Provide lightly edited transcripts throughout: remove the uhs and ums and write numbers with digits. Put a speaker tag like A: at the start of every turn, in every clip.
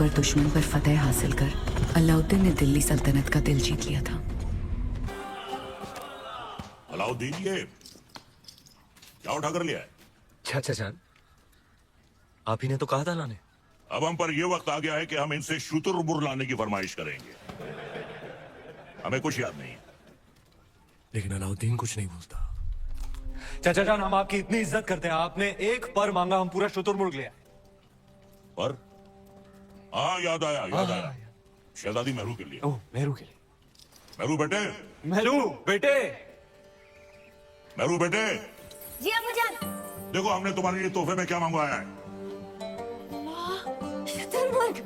A: ताकतवर दुश्मन पर फतह हासिल कर अलाउद्दीन ने दिल्ली सल्तनत का दिल जीत लिया था।
B: अलाउद्दीन ये क्या उठा कर लिया है?
C: चाचा जान, आप ही ने तो कहा था लाने।
B: अब हम पर यह वक्त आ गया है कि हम इनसे शुतुरमुर्ग लाने की फरमाइश करेंगे। हमें कुछ याद नहीं है।
C: लेकिन अलाउद्दीन कुछ नहीं बोलता। चाचा जान, हम आपकी इतनी इज्जत करते हैं, आपने एक पर मांगा, हम पूरा शुतुरमुर्ग लिया।
B: पर हाँ, याद आया शहजादी मेहरू के लिए।
C: ओह, मेहरू के लिए।
B: मेहरू बेटे,
C: मेहरू बेटे,
B: मेहरू बेटे,
D: जी अब्बूजान।
B: देखो हमने तुम्हारे लिए तोहफे में क्या मंगवाया है।
D: शुतुरमुर्ग।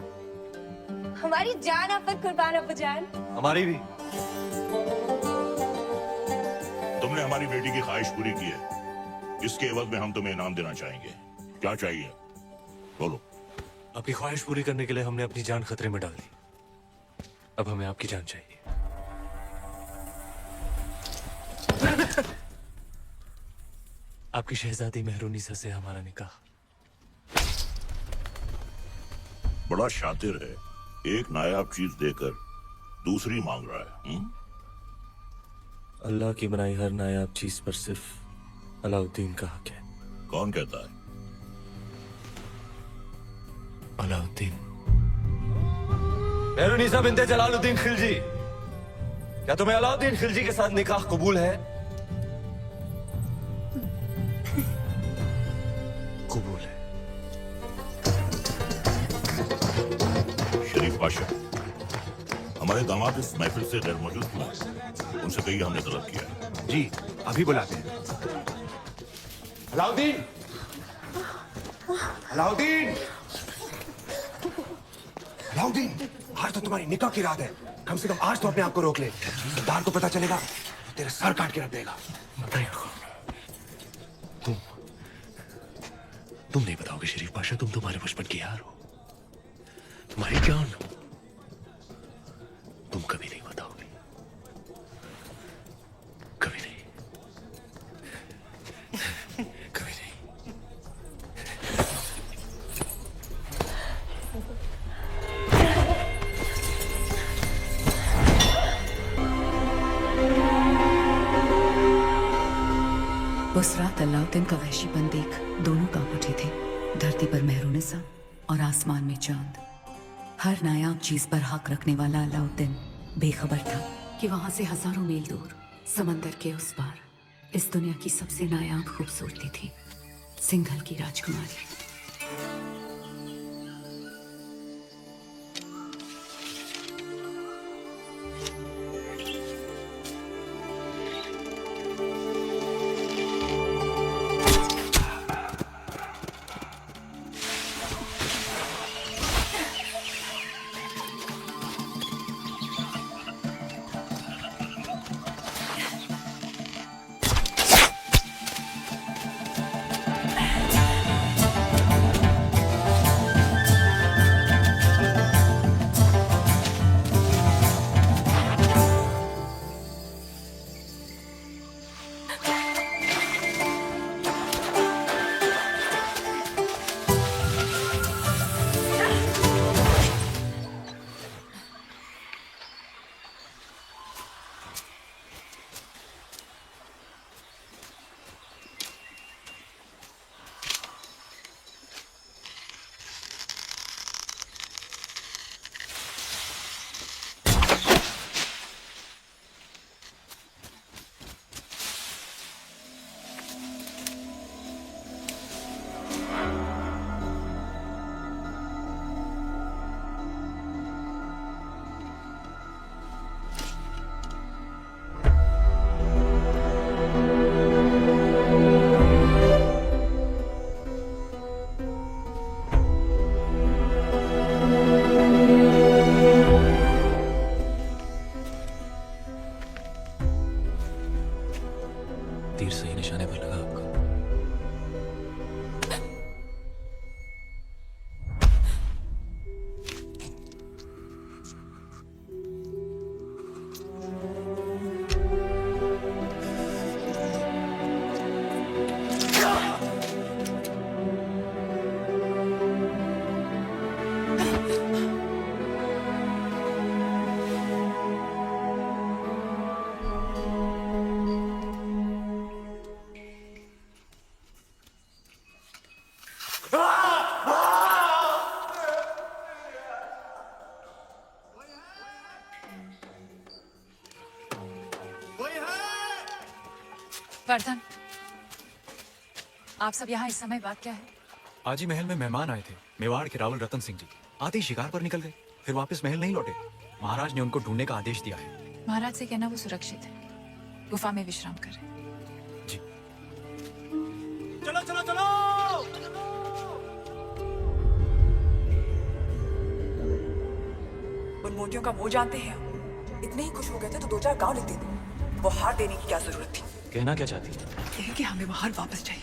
D: हमारी जान आप पर कुर्बान अब्बूजान।
C: हमारी भी।
B: तुमने हमारी बेटी की ख्वाहिश पूरी की है, इसके एवज में हम तुम्हें इनाम देना चाहेंगे। क्या चाहिए बोलो।
C: आपकी ख्वाहिश पूरी करने के लिए हमने अपनी जान खतरे में डाल दी। अब हमें आपकी जान चाहिए। आपकी शहजादी मेहरुनिसा से हमारा निकाह।
B: बड़ा शातिर है, एक नायाब चीज देकर दूसरी मांग रहा है।
C: अल्लाह की बनाई हर नायाब चीज पर सिर्फ अलाउद्दीन का हक है।
B: कौन कहता है?
C: अलाउद्दीन। मेहरुनिसा बिन्ते जलालुद्दीन खिलजी, क्या तुम्हें अलाउद्दीन खिलजी के साथ निकाह कबूल है? कबूल है।
B: शरीफ बादशाह, हमारे दामाद इस महफिल से गैर मौजूद हुए, उनसे कहिए हमने तलब किया है।
E: जी अभी बुलाते हैं। अलाउद्दीन, अलाउद्दीन, अलाउद्दीन, आज तो तुम्हारी निकाह की रात है। कम से कम आज तो अपने आप को रोक ले। सरदार को पता चलेगा तो तेरा सर काट के रख देगा।
C: बताइए, तुम नहीं बताओगे शरीफ पाशा? तुम तुम्हारे बचपन की यार हो, तुम्हारी जान हो, तुम कभी नहीं बताओगे, कभी नहीं, कभी नहीं।
A: उस रात अलाउद्दीन का वहशीपन देख दोनों कांप उठे थे। धरती पर मेहरुनिसा और आसमान में चांद। हर नायाब चीज पर हक रखने वाला अलाउद्दीन बेखबर था कि वहां से हजारों मील दूर समंदर के उस पार इस दुनिया की सबसे नायाब खूबसूरती थी, सिंघल की राजकुमारी।
F: वर्धन, आप सब यहाँ इस समय बात क्या है?
C: आज ही महल में मेहमान आए थे, मेवाड़ के रावल रतन सिंह जी। आते ही शिकार पर निकल गए, फिर वापस महल नहीं लौटे। महाराज ने उनको ढूंढने का आदेश दिया है।
F: महाराज से कहना वो सुरक्षित है, गुफा में विश्राम कर रहे हैं।
C: जी। चलो चलो चलो।
G: उन मोतियों का मोह जानते हैं आप? इतने ही खुश हो गए थे तो 2-4 गांव लिख देते। वो हार देने की क्या जरूरत थी?
C: कहना क्या चाहती है?
G: यह कि हमें वो हार वापस चाहिए।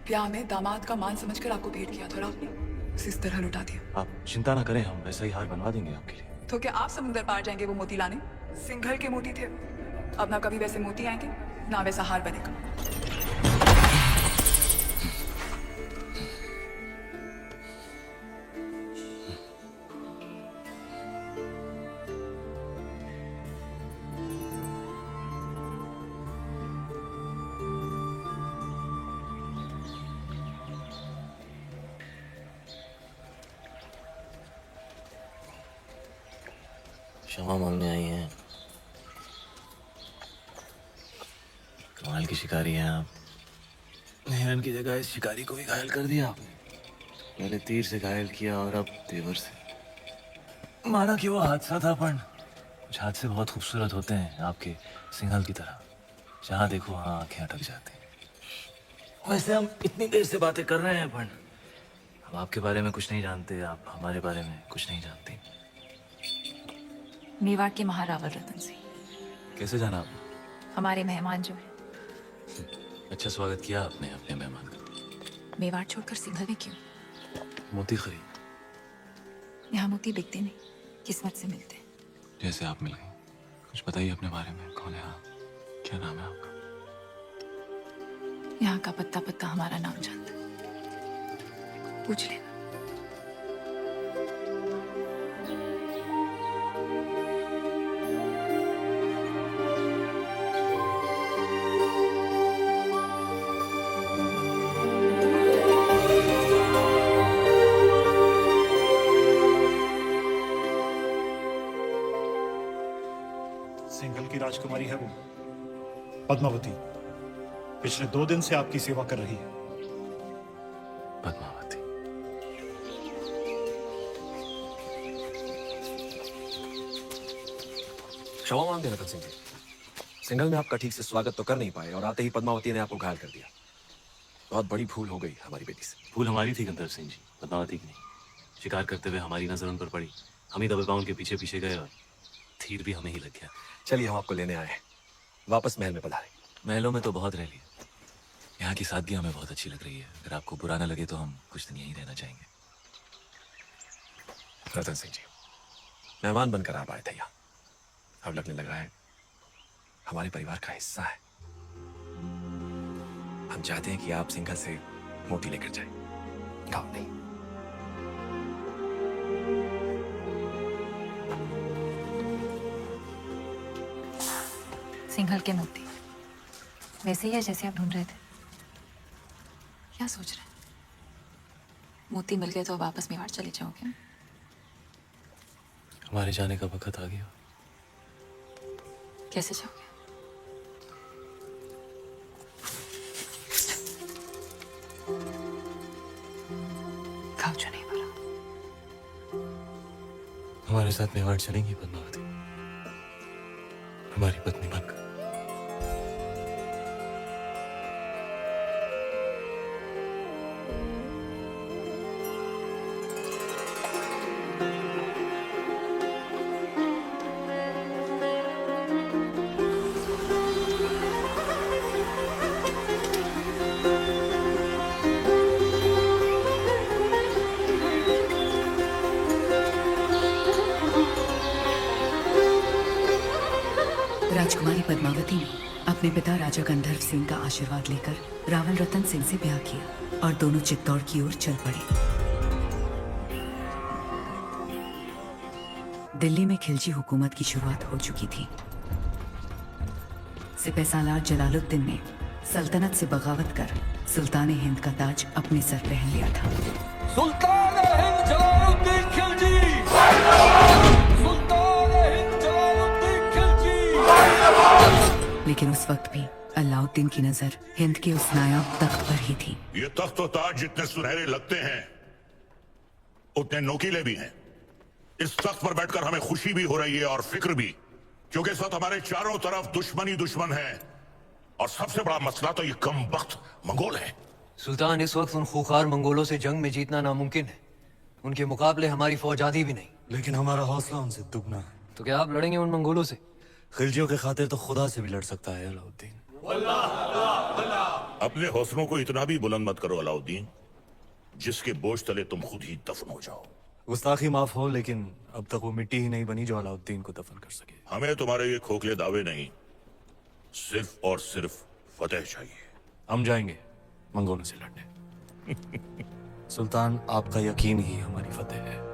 G: ब्याह में दामाद का मान समझकर आपको भेंट किया था और आपने उसे इस तरह लुटा दिया।
C: आप चिंता ना करें, हम वैसा ही हार बनवा देंगे आपके लिए।
G: तो क्या आप समुद्र पार जाएंगे वो मोती लाने? सिंघल के मोती थे। अब ना कभी वैसे मोती आएंगे ना वैसा हार बनेगा।
H: क्षमा मांगने आई हैं। कमाल की शिकारी हैं आप। हिरन की जगह इस शिकारी को भी घायल कर दिया आपने। पहले तीर से घायल किया और अब तेवर से। माना कि वो हादसा था, पर कुछ हादसे बहुत खूबसूरत होते हैं, आपके सिंघल की तरह। जहाँ देखो वहाँ आंखें अटक जाती हैं। वैसे हम इतनी देर से बातें कर रहे हैं, पर हम आपके बारे में कुछ नहीं जानते, आप हमारे बारे में कुछ नहीं जानते।
F: मेवाड़ के महारावल रतन सिंह
C: कैसे जाना आप?
F: हमारे मेहमान जो है।
H: अच्छा स्वागत किया आपने अपने मेहमान का।
F: मेवाड़ छोड़कर सिंघल में क्यों?
H: मोती खरीद।
F: यहाँ मोती बिकते नहीं, किस्मत से मिलते हैं।
H: जैसे आप मिल गई। कुछ बताइए अपने बारे में, कौन है आप, क्या नाम है आपका?
F: यहाँ का पत्ता पत्ता हमारा नाम जानता है, पूछ लेना।
I: सिंघल की राजकुमारी है वो, पद्मावती। पिछले 2 दिन से आपकी सेवा कर रही है।
H: पद्मावती।
E: क्षमा मांगते रतन सिंह जी। सिंघल में आपका ठीक से स्वागत तो कर नहीं पाए और आते ही पद्मावती ने आपको घायल कर दिया। बहुत बड़ी भूल हो गई हमारी बेटी से।
H: भूल हमारी थी गंधर्व सिंह जी, पद्मावती की नहीं। शिकार करते हुए हमारी नजर उन पर पड़ी, हम ही दबे पांव उनके पीछे पीछे गए और तीर भी हमें ही लग गया।
E: चलिए हम आपको लेने आए हैं, वापस महल में पधारें।
H: महलों में तो बहुत रह लिया, यहाँ की सादगी हमें बहुत अच्छी लग रही है। अगर आपको बुरा ना लगे तो हम कुछ दिन यहीं रहना चाहेंगे।
E: रतन सिंह जी, मेहमान बनकर आप आए थे यहाँ, अब लगने लगा है हमारे परिवार का हिस्सा है। हम चाहते हैं कि आप सिंघल से मोती लेकर जाएं, गाँव नहीं।
F: सिंघल के मोती वैसे ही है जैसे आप ढूंढ रहे थे। क्या सोच रहे हैं? मोती मिल गए तो वापस मेवाड़ चले जाओगे?
H: हमारे जाने का वक्त आ गया।
F: कैसे जाओगे? गाँव जो नहीं भरा।
H: हमारे साथ मेवाड़ चलेंगी पद्मावती, हमारी पत्नी बनकर।
A: राजकुमारी पद्मावती ने अपने पिता राजा गंधर्व सिंह का आशीर्वाद लेकर रावल रतन सिंह से ब्याह किया और दोनों चित्तौड़ की ओर चल पड़े। दिल्ली में खिलजी हुकूमत की शुरुआत हो चुकी थी। सिपहसालार जलालुद्दीन ने सल्तनत से बगावत कर सुल्तान हिंद का ताज अपने सर पहन लिया था।
C: सुल्तान हिंद जलालुद्दीन खिलजी! सुल्तान हिंद जलालुद्दीन खिलजी!
A: लेकिन उस वक्त भी अलाउद्दीन की नजर हिंद के उस नायाब तख्त पर ही थी।
B: ये तख्त और ताज जितने सुनहरे लगते हैं उतने नोकीले भी हैं। इस तख्त पर बैठकर हमें खुशी भी हो रही है और फिक्र भी, क्योंकि इस वक्त हमारे चारों तरफ दुश्मन ही दुश्मन है, और सबसे बड़ा मसला तो ये कम वक्त मंगोल है।
C: सुल्तान, इस वक्त उन खूंखार मंगोलों से जंग में जीतना नामुमकिन है। उनके मुकाबले हमारी फौज आधी भी नहीं।
I: लेकिन हमारा हौसला उनसे दुगना है।
C: तो क्या आप लड़ेंगे उन मंगोलों से?
I: खिलजियों के खातिर तो खुदा से भी लड़ सकता है अलाउद्दीन।
B: अपने हौसलों को इतना भी बुलंद मत करो अलाउद्दीन, जिसके बोझ तले तुम खुद ही दफन हो जाओ।
I: गुस्ताखी माफ हो, लेकिन अब तक वो मिट्टी ही नहीं बनी जो अलाउद्दीन को दफन कर सके।
B: हमें तुम्हारे ये खोखले दावे नहीं, सिर्फ और सिर्फ फतेह चाहिए।
I: हम जाएंगे मंगोलों से लड़ने। सुल्तान, आपका यकीन ही हमारी फतेह है।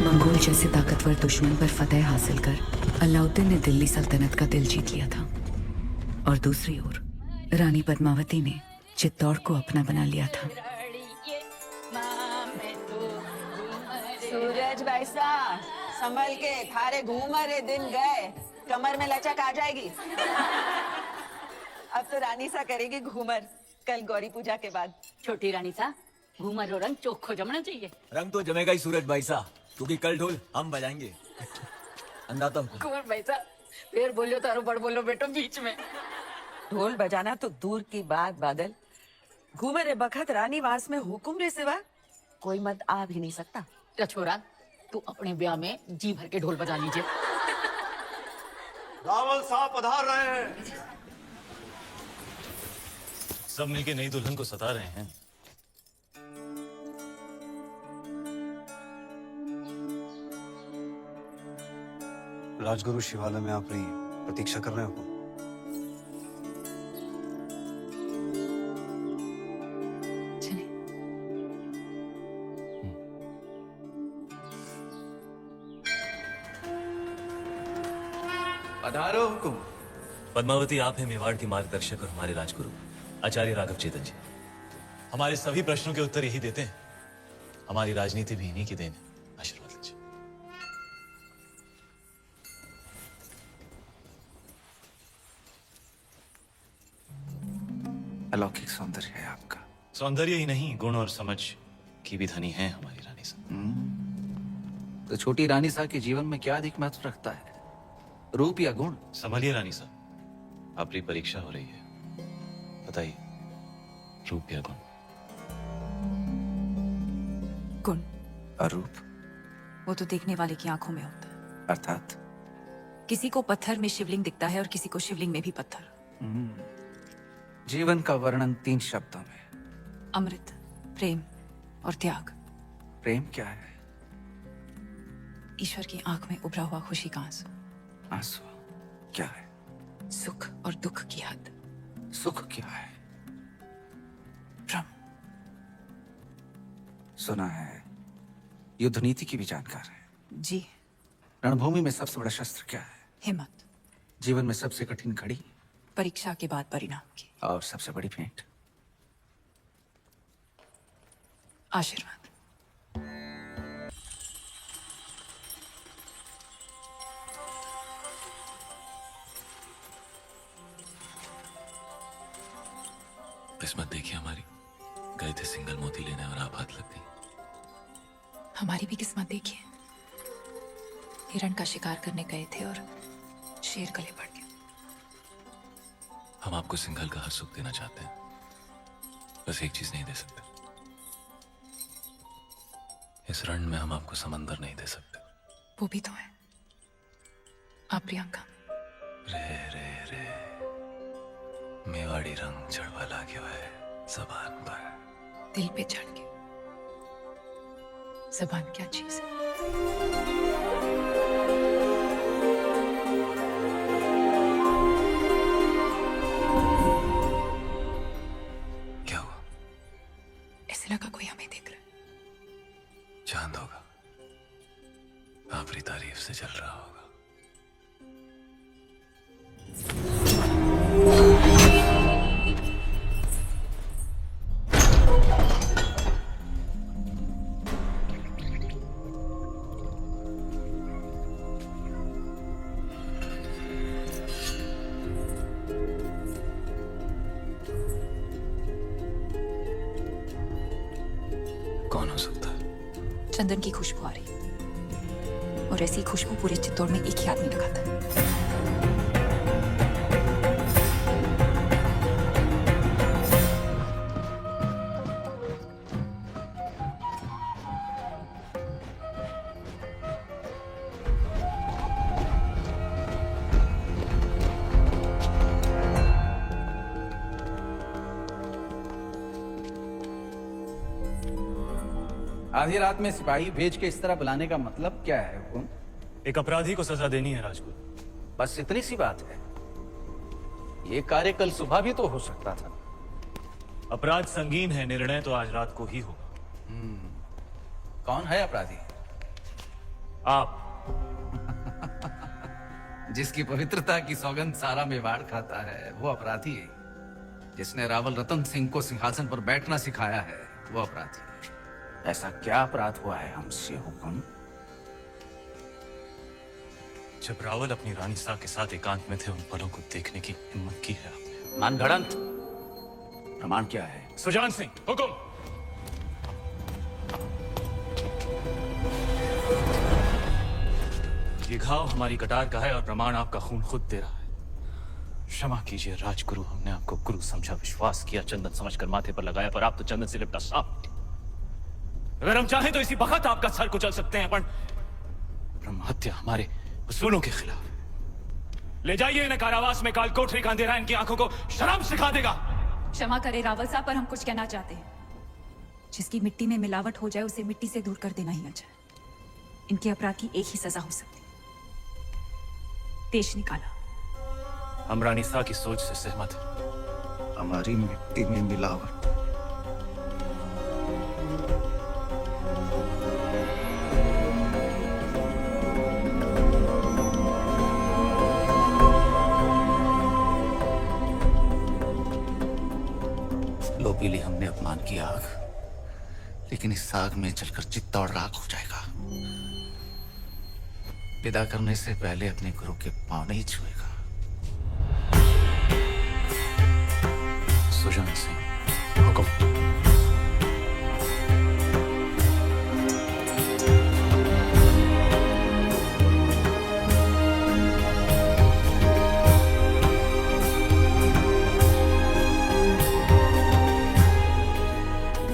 A: मंगोल जैसे ताकतवर दुश्मन पर फतेह हासिल कर अलाउद्दीन ने दिल्ली सल्तनत का दिल जीत लिया था, और दूसरी ओर रानी पद्मावती ने चित्तौड़ को अपना बना लिया था।
J: सूरज भाई साहब, संभल के, थारे घूमरे दिन गए, कमर में लचक आ जाएगी। अब तो रानी सा करेगी घूमर, कल गौरी पूजा के बाद।
K: छोटी रानी सा, घूमर रो रंग चोखो जमना चाहिए।
H: रंग तो जमेगा ही सूरज भाई साहब, क्योंकि कल ढोल हम बजाएंगे। अंदाता हूँ।
K: कुंवर भाई सा, फिर बोलियो तारो बड़ बोलो बेटो बीच में।
J: ढोल बजाना तो दूर की बात बादल, घूमरे बखत रानी वास में हुकुम रे सिवा कोई मत आ भी नहीं सकता।
K: छोरा, तू अपने ब्याह में जी भर के ढोल बजा लीजिए।
I: रावल साहब पधार रहे हैं।
H: सब मिलके नई दुल्हन को सता रहे हैं।
I: राजगुरु शिवालय में अपनी प्रतीक्षा कर रहे हो।
F: चलिए।
H: पधारो हुकुम।
E: पद्मावती, आप हैं मेवाड़ के मार्गदर्शक और हमारे राजगुरु आचार्य राघव चेतन जी।
H: हमारे सभी प्रश्नों के उत्तर यही देते हैं। हमारी राजनीति भी इन्हीं की देन है। आशीर्वाद लीजिए।
L: अलौकिक सौंदर्य है आपका।
H: सौंदर्य ही नहीं, गुण और समझ की भी धनी है हमारी रानी साहब।
L: तो छोटी रानी साहब के जीवन में क्या अधिक महत्व रखता है, रूप या गुण?
H: संभलिए रानी साहब, आपकी परीक्षा हो रही है। बताइए, रूप या गुण?
F: गुण।
L: और रूप?
F: वो तो देखने वाले की आंखों में होता है।
L: अर्थात
F: किसी को पत्थर में शिवलिंग दिखता है और किसी को शिवलिंग में भी पत्थर।
L: जीवन का वर्णन 3 शब्दों में:
F: अमृत, प्रेम और त्याग।
L: प्रेम क्या है?
F: ईश्वर की आंख में उभरा हुआ खुशी का आंसू।
L: आंसू क्या है?
F: सुख और दुख की हद।
L: सुख क्या है?
F: भ्रम।
L: सुना है युद्ध नीति की भी जानकार है।
F: जी।
L: रणभूमि में सबसे बड़ा शस्त्र क्या है?
F: हिम्मत।
L: जीवन में सबसे कठिन घड़ी
G: परीक्षा के बाद परिणाम की
L: और सबसे बड़ी भेंट
G: आशीर्वाद।
H: किस्मत देखिए हमारी, गए थे सिंगल मोती लेने और आप हाथ लग गई।
F: हमारी भी किस्मत देखिए, हिरण का शिकार करने गए थे और शेर गले पड़ गया।
H: हम आपको सिंघल का हर सुख देना चाहते हैं, बस एक चीज नहीं दे सकते। इस रण में हम आपको समंदर नहीं दे सकते।
F: वो भी तो है आप प्रियंका।
H: रे रे रे मेवाड़ी रंग चढ़वा लागे है जबान पर,
F: दिल पे चढ़ के। जबान क्या चीज है?
H: क्या हुआ?
F: ऐसे लगा कोई हमें देख रहा है।
H: चांद होगा, आपकी तारीफ से जल रहा होगा। कौन हो सकता है?
F: चंदन की खुशबू आ रही, और ऐसी खुशबू पूरे चित्तौड़ में एक ही आदमी लगाता है।
L: आधी रात में सिपाही भेज के इस तरह बुलाने का मतलब क्या है हुकुम?
C: एक अपराधी को सजा देनी है राजगुरु।
L: बस इतनी सी बात है। ये कार्य कल सुबह भी तो हो सकता था।
C: अपराध संगीन है, निर्णय तो आज रात को ही होगा।
L: कौन है अपराधी?
C: आप।
L: जिसकी पवित्रता की सौगंध सारा मेवाड़ खाता है वो अपराधी। जिसने रावल रतन सिंह को सिंहासन पर बैठना सिखाया है वो अपराधी। ऐसा क्या अपराध हुआ है हमसे हुकुम?
C: जब रावल अपनी रानी सा के साथ एकांत में थे, उन पलों को देखने की हिम्मत की है आपने।
L: मनगढ़ंत प्रमाण क्या है?
C: सुजान सिंह, हुकुम। ये घाव हमारी कटार का है और प्रमाण आपका खून खुद दे रहा है। क्षमा कीजिए राजगुरु, हमने आपको गुरु समझा, विश्वास किया, चंदन समझकर माथे पर लगाया, पर आप तो चंदन से लिपटा सांप। अगर हम चाहें तो इसी वक्त आपका सर कुचल सकते हैं, पर ब्रह्म हत्या हमारे उसूलों के खिलाफ। ले जाइए इन्हें कारावास में, काल कोठरी का अंधेरा इनकी आंखों को शर्म सिखा देगा।
F: क्षमा करे रावल साहब, पर हम कुछ कहना चाहते हैं। जिसकी मिट्टी में मिलावट हो जाए उसे मिट्टी से दूर कर देना ही अच्छा है। इनके अपराध की एक ही सजा हो सकती है, देश निकाला।
C: हम रानी सा की सोच से सहमत हैं।
L: हमारी मिट्टी में मिलावट। लो पी ली हमने अपमान की आग, लेकिन इस आग में जलकर चित्तौड़ राख हो जाएगा। विदा करने से पहले अपने गुरु के पांव नहीं छुएगा।
C: सुजान सिंह, हुकुम।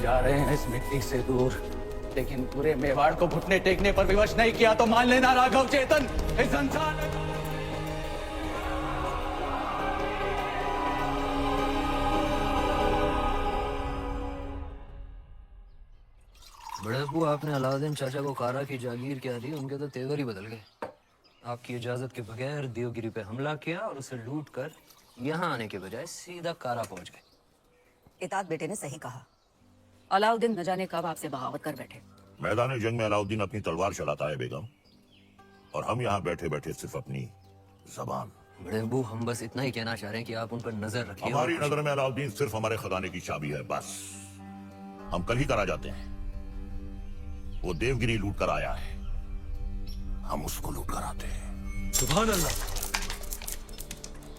L: जा रहे हैं इस मिट्टी से दूर, लेकिन पूरे मेवाड़ को घुटने टेकने पर विवश नहीं किया तो मान लेना राघव चेतन इस संसार में।
M: बड़े अबू, आपने अलाउद्दीन चाचा को कारा की जागीर क्या दी, उनके तो तेवर ही बदल गए। आपकी इजाजत के बगैर देवगिरी पे हमला किया और उसे लूट कर यहाँ आने के बजाय सीधा कारा पहुंच गए।
J: इताद बेटे ने सही कहा। अलाउद्दीन न जाने कब आपसे बगावत कर बैठे।
B: मैदान जंग में अलाउद्दीन अपनी तलवार चलाता है बेगम, और हम यहाँ बैठे बैठे सिर्फ अपनी जबान
M: बड़े अबू, हम बस इतना ही कहना चाह रहे हैं कि आप उन पर नजर रखिए।
B: हमारी नजर में अलाउद्दीन सिर्फ हमारे खजाने की चाबी है, बस। हम कल ही करा जाते हैं। वो देवगिरी लूट कर आया है, हम उसको लूट कर आते हैं।
N: सुभान अल्लाह,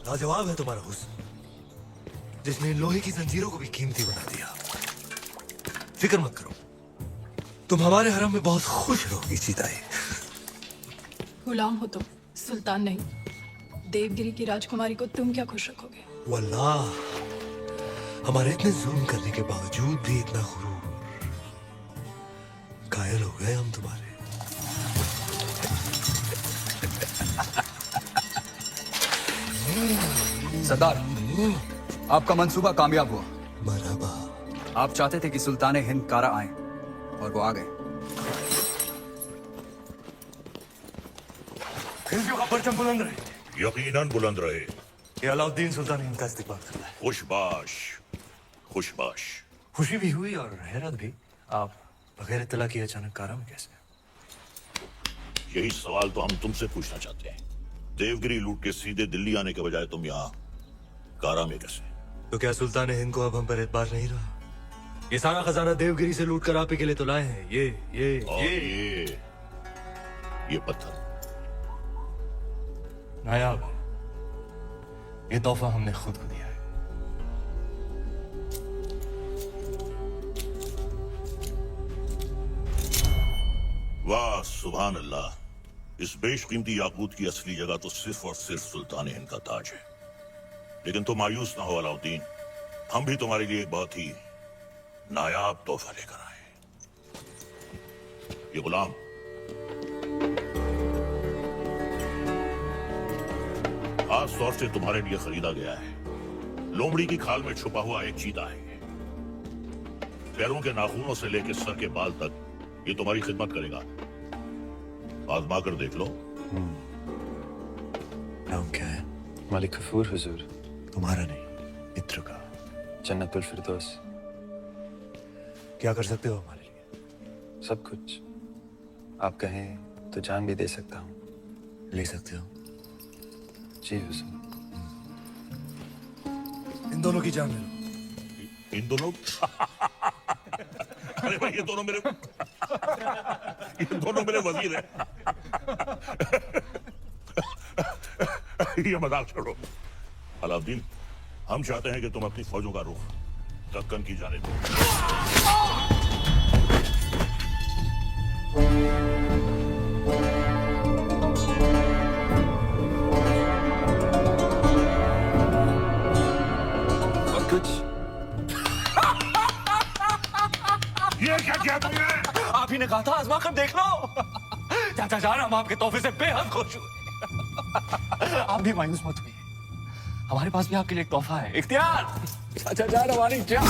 N: लाजवाब है तुम्हारा हुस्न, जिसने इन लोहे की जंजीरों को भी कीमती बना दिया। फिक्र मत करो, तुम हमारे हरम में बहुत खुश रहोगी सीताई।
O: गुलाम हो तुम, सुल्तान नहीं। देवगिरी की राजकुमारी को तुम क्या खुश रखोगे?
N: वल्लाह, हमारे इतने जुल्म करने के बावजूद भी इतना गुरूर, कायल हो गए हम तुम्हारे।
P: सरदार, आपका मंसूबा कामयाब हुआ।
N: मरहबा।
P: आप चाहते थे कि सुल्तान हिंद कारा आए और वो आ गए।
N: खिलजियों का परचम बुलंद रहे।
B: यकीनन बुलंद रहे।
N: ये अलाउद्दीन सुल्तान हिंद का इस्तेमाल कर रहा है।
B: खुशबाश, खुशबाश।
N: खुशी भी हुई और हैरत भी। आप बगैर इत्तला किए अचानक कारा में कैसे?
B: यही सवाल तो हम तुमसे पूछना चाहते हैं। देवगिरी लूट के सीधे दिल्ली आने के बजाय तुम यहाँ कारा में कैसे?
N: तो क्या सुल्तान हिंद को अब हम पर एतबार नहीं रहा? ये सारा खजाना देवगिरी से लूट कर आप ही के लिए तो लाए हैं।
B: ये पत्थर
N: नायाब, ये तोहफा हमने खुद को दिया है।
B: वाह सुभान अल्लाह, इस बेशकीमती याकूत की असली जगह तो सिर्फ और सिर्फ सुल्तान हिंद का ताज है। लेकिन तुम मायूस ना हो अलाउद्दीन, हम भी तुम्हारे लिए एक बहुत ही नायाब तोहफा लेकर आए। ये गुलाम खास तौर से तुम्हारे लिए खरीदा गया है। लोमड़ी की खाल में छुपा हुआ एक चीता है। पैरों के नाखूनों से लेकर सर के बाल तक ये तुम्हारी खिदमत करेगा। आजमा कर देख लो।
N: नाम क्या है?
Q: मालिक गफूर हुजूर।
N: तुम्हारा नहीं, मित्र का।
Q: जन्नतुल फिरदौस।
N: क्या कर सकते हो हमारे लिए?
Q: सब कुछ। आप कहें तो जान भी दे सकता हूँ।
N: ले सकते हो?
Q: जी हुजूर।
N: इन दोनों की जान ले लो।
B: इन दोनों? अरे भाई, ये दोनों मेरे वजीर हैं। ये मजाक छोड़ो। अलाउद्दीन, हम चाहते हैं कि तुम अपनी फौजों का रुख दक्कन की जानिब दो।
Q: और कुछ?
B: ये क्या किया तुमने?
E: आप ही ने कहा था आजमा कर देख लो। चाचा जान, हम आपके तोहफे से बेहद खुश हुए। आप भी मायूस मत हुई, हमारे पास भी आपके लिए एक तोहफा है। इख्तियार, चाचा जान हमारी जान।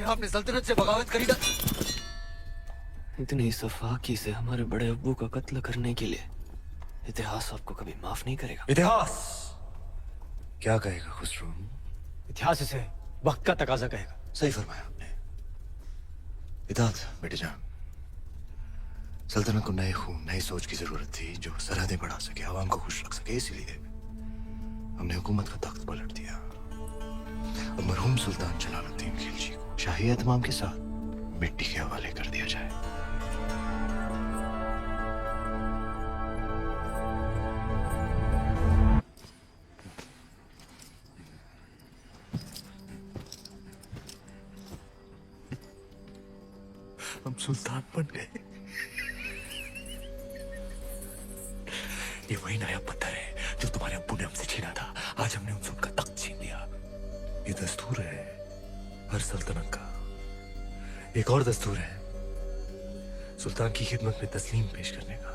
M: आपने सल्तनत से बगावत करी था। इतनी सफाकी से हमारे बड़े अब्बू का कत्ल करने के लिए इतिहास आपको कभी माफ नहीं करेगा।
N: इतिहास क्या कहेगा खुसरो?
E: इतिहास इसे वक्त का तकाजा कहेगा।
N: सही फरमाया आपने। इताअत बेटे जान, सल्तनत को नए खून, नई सोच की जरूरत थी जो सरहदें बढ़ा सके, आवाम को खुश रख सके। इसलिए हमने हुकूमत का तख्त पलट दिया। अब मरहूम सुल्तान जलालुद्दीन खिलजी को शाही एहतमाम के साथ मिट्टी के हवाले कर दिया जाए। हम सुल्तान बन गए।
H: ये वही नायाब पत्थर है जो तुम्हारे अब्बू ने हमसे छीना था। आज हमने उनसे उनका तख्त छीन लिया। ये दस्तूर है हर सल्तनत का। एक और दस्तूर है सुल्तान की खिदमत में तस्लीम पेश करने का।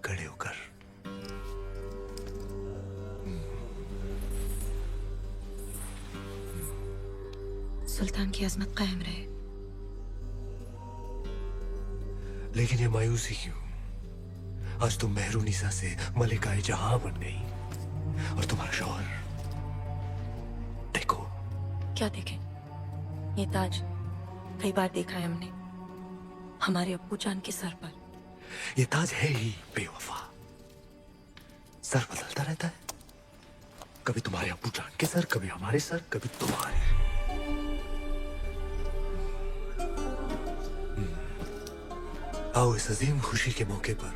H: खड़े होकर।
A: सुल्तान की अजमत कायम रहे।
H: लेकिन ये मायूसी क्यों? आज तुम मेहरुनिसा से मलिकाए जहां बन गई और तुम्हारा शौहर। देखो।
A: क्या देखें? ये ताज कई बार देखा है हमने हमारे अब्बू जान के सर पर।
H: ये ताज है ही बेवफा। सर बदलता रहता है, कभी तुम्हारे अब्बू जान के सर, कभी हमारे सर, कभी तुम्हारे। आओ इस अजीम खुशी के मौके पर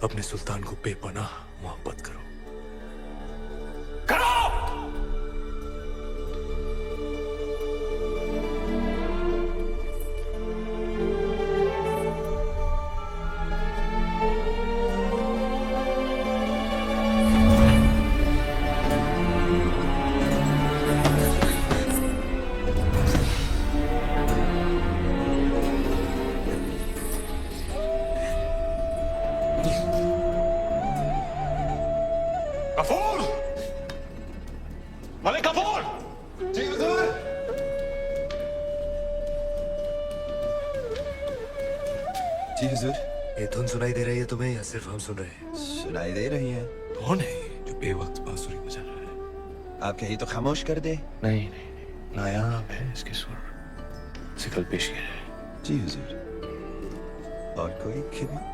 H: अपने सुल्तान को बेपनाह मोहब्बत करो।
E: कपूर! मलिक कपूर! जी हुजूर।
Q: जी हुजूर।
H: ये धुन सुनाई दे रही है तुम्हें या सिर्फ हम सुन रहे हैं?
Q: सुनाई दे रही है।
H: कौन है जो बेवक्त बांसुरी बजा रहा है?
Q: आप कहीं तो खामोश कर दे।
N: नहीं नहीं नहीं, नायाब है इसके सुर। सिकल पेश है।
Q: जी हुजूर। और कोई खिदमत?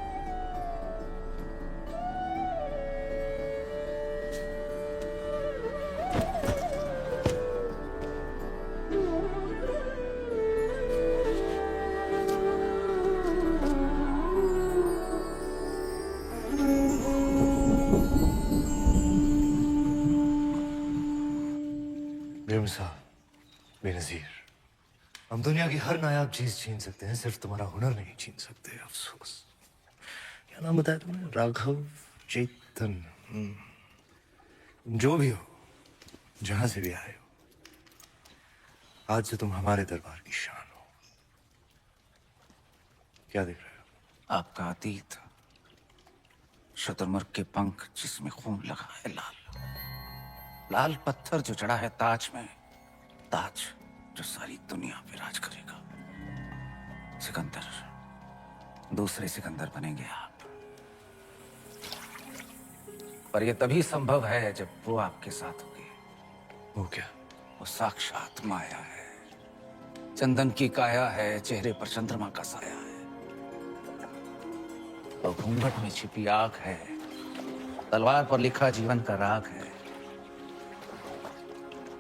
H: बेनज़ीर, हम दुनिया की हर नायाब चीज छीन सकते हैं, सिर्फ तुम्हारा हुनर नहीं छीन सकते। अफसोस। क्या नाम बताया तुमने? राघव चेतन। तुम जो भी हो, जहां से भी आए हो, आज से तुम हमारे दरबार की शान हो। क्या देख रहे हो?
L: आपका अतीत, शुतुरमुर्ग के पंख जिसमें खून लगा है लाल, लाल पत्थर जो चढ़ा है ताज में, ताज जो सारी दुनिया पे राज करेगा। सिकंदर, दूसरे सिकंदर बनेंगे आप। पर यह तभी संभव है जब वो आपके साथ होगी।
H: वो क्या?
L: वो साक्षात माया है, चंदन की काया है, चेहरे पर चंद्रमा का साया है। और घूंघट में छिपी आग है, तलवार पर लिखा जीवन का राग है।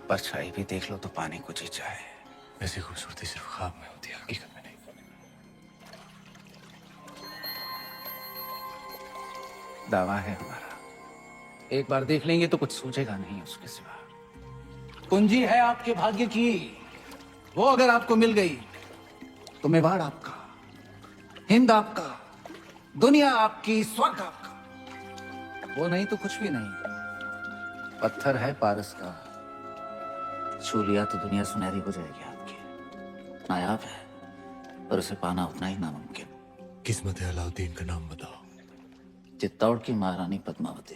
L: परछाई भी देख लो तो पानी को जी जाए।
H: ऐसी खूबसूरती सिर्फ ख्वाब में होती है, हकीकत में नहीं।
L: दावा है हमारा, एक बार देख लेंगे तो कुछ सूझेगा नहीं उसके सिवा। कुंजी है आपके भाग्य की, वो अगर आपको मिल गई तो मेवाड़ आपका, हिंद आपका, दुनिया आपकी, स्वर्ग आपका। वो नहीं तो कुछ भी नहीं। पत्थर है पारस का, छू लिया तो दुनिया सुनहरी हो जाएगी आपकी। नायाब है पर उसे पाना उतना ही नामुमकिन।
H: किस्मत है अलाउद्दीन का नाम बताओ।
L: चित्तौड़ की महारानी पद्मावती।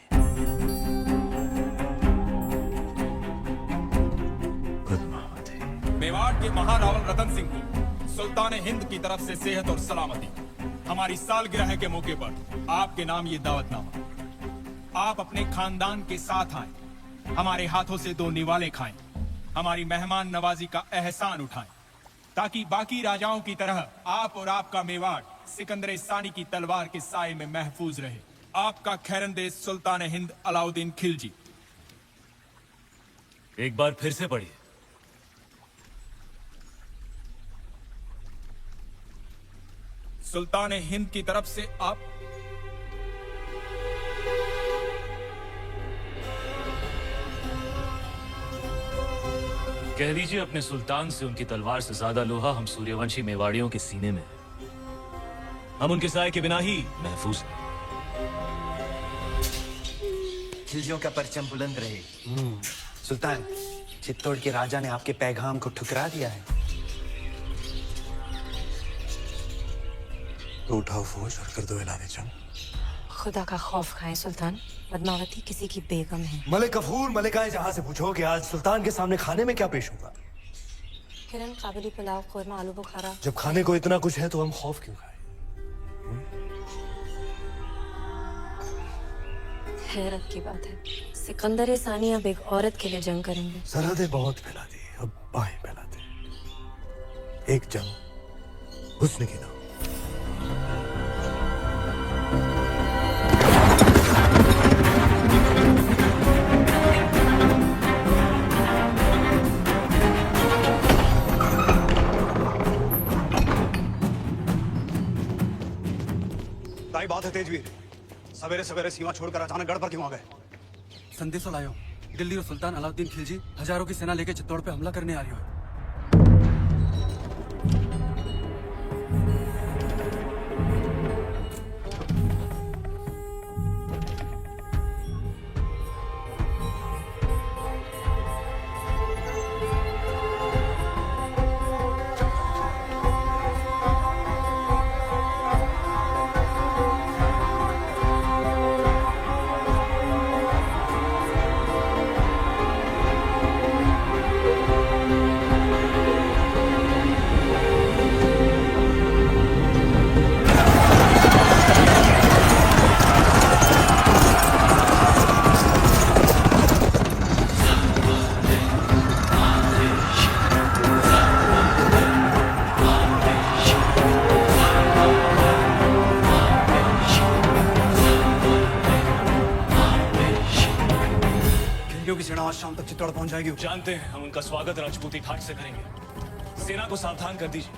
R: मेवाड़ के महारावल रतन सिंह को सुल्तान हिंद की तरफ से सेहत और सलामती। हमारी सालगिरह के मौके पर आपके नाम ये दावतनामा। आप अपने खानदान के साथ आए, हमारे हाथों से 2 निवाले खाएं, हमारी मेहमान नवाजी का एहसान उठाएं, ताकि बाकी राजाओं की तरह आप और आपका मेवाड़ सिकंदर सानी की तलवार के साए में महफूज रहे। आपका खैरंदेज सुल्तान हिंद अलाउद्दीन खिलजी।
C: एक बार फिर से पढ़िए।
R: सुल्तान हिंद की तरफ से आप
C: कह दीजिए अपने सुल्तान से उनकी तलवार से ज्यादा लोहा हम सूर्यवंशी मेवाड़ियों के सीने में है। हम उनके साए के बिना ही महफूज हैं।
Q: खिलजियों का परचम बुलंद रहे। सुल्तान, चित्तौड़ के राजा ने आपके पैगाम को ठुकरा दिया है।
N: तो उठाओ फौज और कर दो ऐलान जंग।
D: खुदा का खौफ खाएं सुल्तान, पद्मावती किसी की बेगम है।
N: मलिक गफूर मलिकाए जहां से पूछो कि आज सुल्तान के सामने खाने में क्या पेश होगा।
D: किरण, काबुली पुलाव, कोरमा, आलू बुखारा।
N: जब खाने को इतना कुछ है तो हम खौफ क्यों खाएं?
D: हैरत की बात है, सिकंदर सानी अब एक औरत के लिए जंग करेंगे।
N: सरहदें बहुत फैला दी, अब बाहें फैलाते। एक जंग हुस्न की नाम।
P: ताई बात है तेजवीर, सवेरे सवेरे सीमा छोड़कर अचानक गढ़ पर क्यों आ गए?
S: संदेश लायो, दिल्ली और सुल्तान अलाउद्दीन खिलजी हजारों की सेना लेकर चित्तौड़ पे हमला करने आ रही हो।
P: शाम तक चित्तौड़ पहुंच जाएगी।
C: जानते हैं, हम उनका स्वागत राजपूती ठाट से करेंगे। सेना को सावधान कर दीजिए,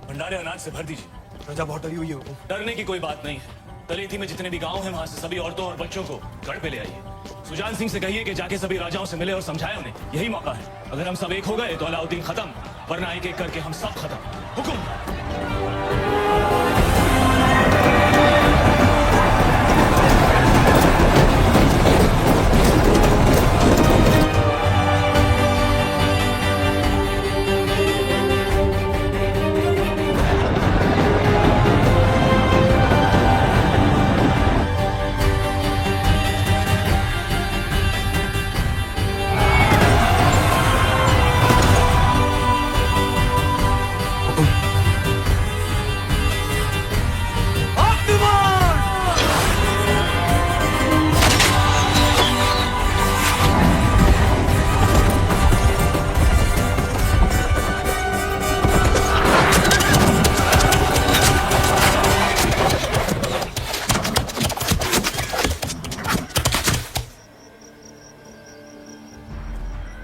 C: भंडारे अनाज से भर दीजिए।
P: प्रजा बहुत डरी हुई है।
C: डरने की कोई बात नहीं है। तलेठी में जितने भी गांव हैं, वहां से सभी औरतों और बच्चों को गढ़ पे ले आइए। सुजान सिंह से कहिए कि जाके सभी राजाओं से मिले और समझाए उन्हें, यही मौका है। अगर हम सब एक हो गए तो अलाउद्दीन खत्म, वरना एक एक करके हम सब खत्म। हुकुम।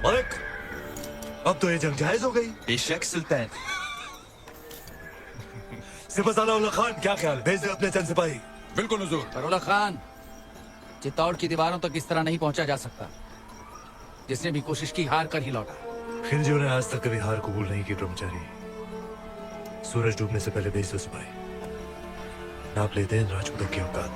N: मलिक, अब तो ये जंग जायज हो गई।
Q: बेशक सुल्तान।
N: सिपहसालार उल्ला खान, क्या ख्याल? भेज दे अपने चंद सिपाही।
R: बिल्कुल हुजूर।
L: बरोला खान, चित्तौड़ की दीवारों तक इस तरह नहीं पहुंचा जा सकता। जिसने भी कोशिश की हार कर ही लौटा।
N: खिलजियों ने आज तक कभी हार कबूल नहीं की ब्रह्मचारी। सूरज डूबने से पहले भेज दो सिपाही। नाप लेते हैं राजपूतों की औकात।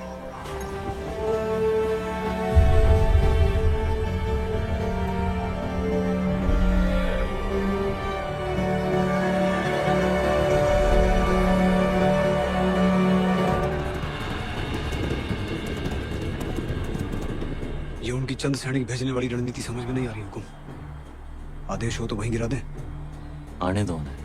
P: ये उनकी चंद सैनिक भेजने वाली रणनीति समझ में नहीं आ रही। हुकुम, आदेश हो तो वहीं गिरा दें।
C: आने दो उन्हें।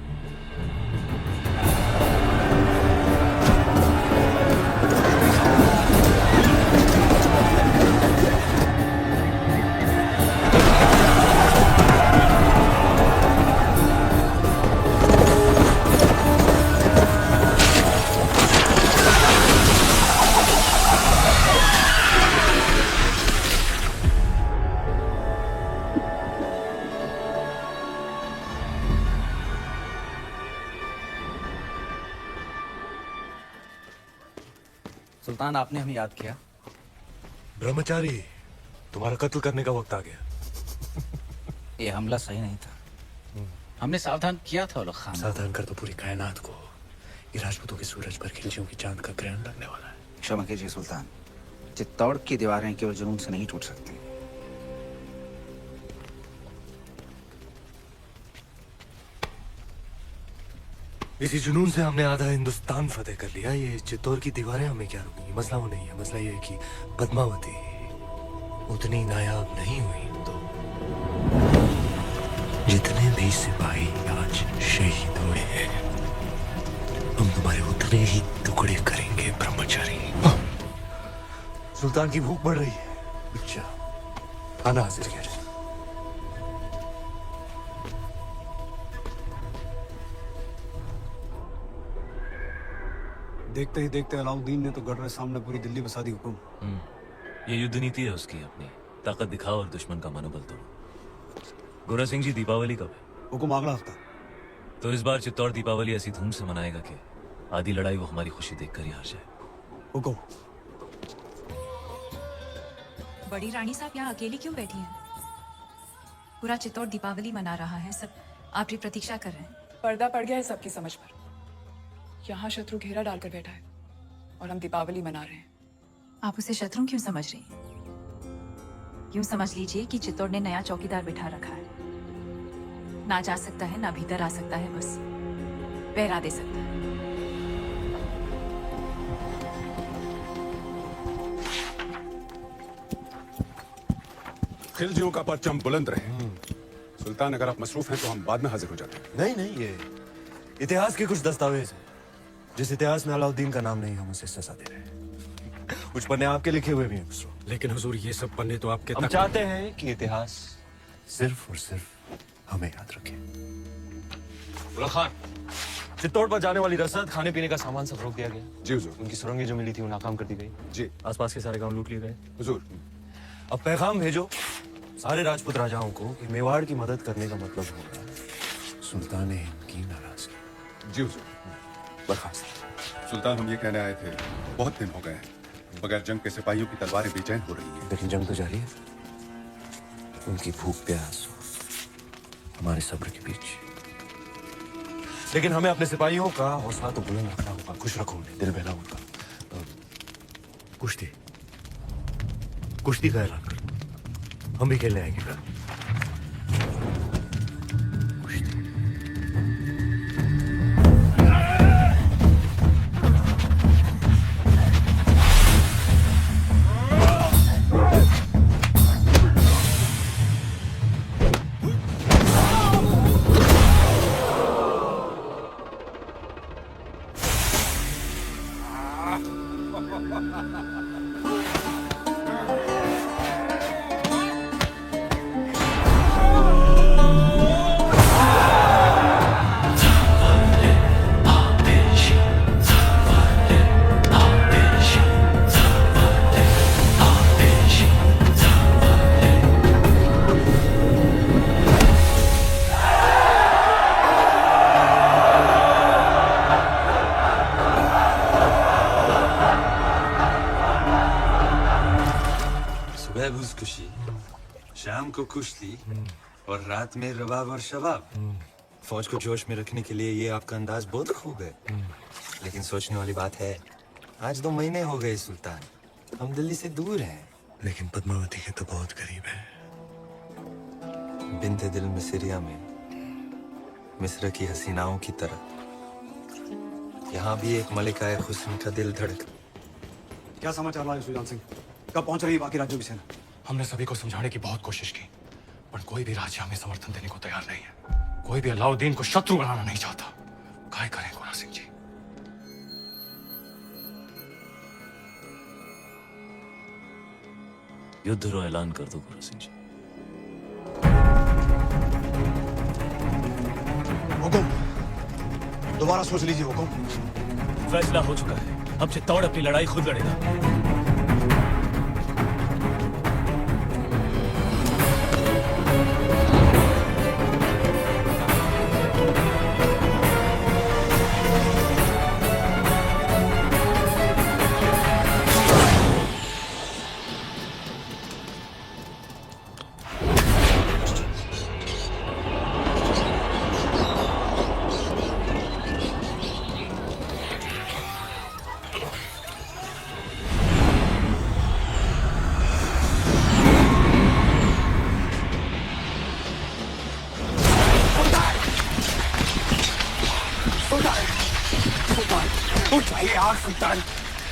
L: सुल्तान, आपने हमें याद किया।
N: ब्रह्मचारी, तुम्हारा कत्ल करने का वक्त आ गया।
L: ये हमला सही नहीं था। हमने सावधान किया था उलग खान।
N: सावधान कर तो पूरी कायनात को। ये राजपूतों के सूरज पर खिलजियों की चांद का ग्रहण लगने वाला है।
L: क्षमा कीजिए सुल्तान, चित्तौड़ की दीवारें केवल जुनून से नहीं टूट सकती।
N: इसी जुनून से हमने आधा हिंदुस्तान फतेह कर लिया। ये चित्तौड़ की दीवारें हमें क्या रोकेंगी? मसला वो नहीं है, मसला ये है कि पद्मावती उतनी नायाब नहीं हुई तो जितने भी सिपाही आज शहीद हुए हैं हम तुम्हारे उतने ही टुकड़े करेंगे ब्रह्मचारी। सुल्तान की भूख बढ़ रही है। अच्छा, खाना हाजिर किया जाए।
P: देखते ही देखते अलाउद्दीन ने तो गढ़ सामने पूरी दिल्ली बसा दी। हुकुम,
H: ये युद्ध नीति है उसकी, अपनी ताकत दिखाओ और दुश्मन का मनोबल तोड़ो। गोरा सिंह जी, दीपावली कब है?
P: हुकुम, अगला हफ्ता।
H: तो इस बार चित्तौड़ दीपावली ऐसी धूम से मनाएगा कि आधी लड़ाई वो हमारी खुशी देखकर ही हार जाए।
P: हुकुम।
F: बड़ी रानी साहब यहाँ अकेली क्यों बैठी हैं? पूरा चित्तौड़ दीपावली मना रहा है, सब आपकी प्रतीक्षा कर रहे हैं।
G: पर्दा पड़ गया है सबकी समझ पर। यहाँ शत्रु घेरा डालकर बैठा है और हम दीपावली मना रहे हैं।
F: आप उसे शत्रु क्यों समझ रही हैं? यूं समझ लीजिए कि चित्तौड़ ने नया चौकीदार बिठा रखा है। ना जा सकता है, ना भीतर आ सकता है, बस पहरा दे सकता है।
R: खिलजियों का परचम बुलंद रहे। सुल्तान, अगर आप मसरूफ हैं तो हम बाद में हाजिर हो जाते हैं।
N: नहीं नहीं, ये इतिहास के कुछ दस्तावेज हैं। जिस इतिहास में अलाउद्दीन का नाम नहीं, हम उसे सजा दे रहे हैं। कुछ पन्ने आपके लिखे हुए भी हैं खुसरो।
I: लेकिन हुजूर, ये सब पन्ने तो आपके
N: हम चाहते हैं कि इतिहास सिर्फ और सिर्फ हमें याद रखे। उलग खान, चित्तौड़ पर जाने वाली रसद, खाने पीने का सामान सब रोक दिया गया।
R: जी हुजूर।
N: उनकी सुरंगें जो मिली थी वो नाकाम कर दी गई।
R: जी।
N: आसपास के सारे गांव लूट लिए गए।
R: हुजूर।
N: अब पैगाम भेजो सारे राजपूत राजाओं को कि मेवाड़ की मदद करने का मतलब होगा सुल्तान हिंद की नाराजगी।
R: जी हुजूर।
N: बर्खास्त।
R: सुल्तान, हम ये कहने आए थे, बहुत दिन हो गए हैं बगैर जंग के सिपाहियों की तलवारें बेचैन हो रही हैं।
N: लेकिन जंग तो जारी है। उनकी भूख प्यास हमारे सब्र के बीच। लेकिन हमें अपने सिपाहियों का हौसला तो बुलंद रखना होगा। खुश रखो उन्हें, दिल बहला उनका। कुश्ती कुश्ती का ऐलान करो, हम भी खेलने आएंगे कल।
T: खुशी, शाम को कुश्ती और रात में रबाब और शबाब। फौज को जोश में रखने के लिए ये आपका अंदाज बहुत खूब है। लेकिन सोचने वाली बात है, आज 2 महीने हो गए सुल्तान, हम दिल्ली से दूर हैं।
N: लेकिन पद्मावती के तो बहुत करीब है।
T: बिन्ते दिल मिस्रिया में मिस्र की हसीनाओं की तरह यहाँ भी एक मलिकाए हुस्न का दिल धड़क।
P: क्या समाचार लाए सुजान सिंह? कब पहुंच रही है बाकी राज्यों की सेना?
I: हमने सभी को समझाने की बहुत कोशिश की, पर कोई भी राज्य हमें समर्थन देने को तैयार नहीं है। कोई भी अलाउद्दीन को शत्रु बनाना नहीं चाहता। क्या करें गोरा सिंह जी?
H: युद्ध रो ऐलान कर दो गोरा सिंह जी।
P: हुकुम, दोबारा सोच लीजिए हुकुम।
H: फैसला हो चुका है, अब चित्तौड़ अपनी लड़ाई खुद लड़ेगा।
P: उठाइए आग सुल्तान।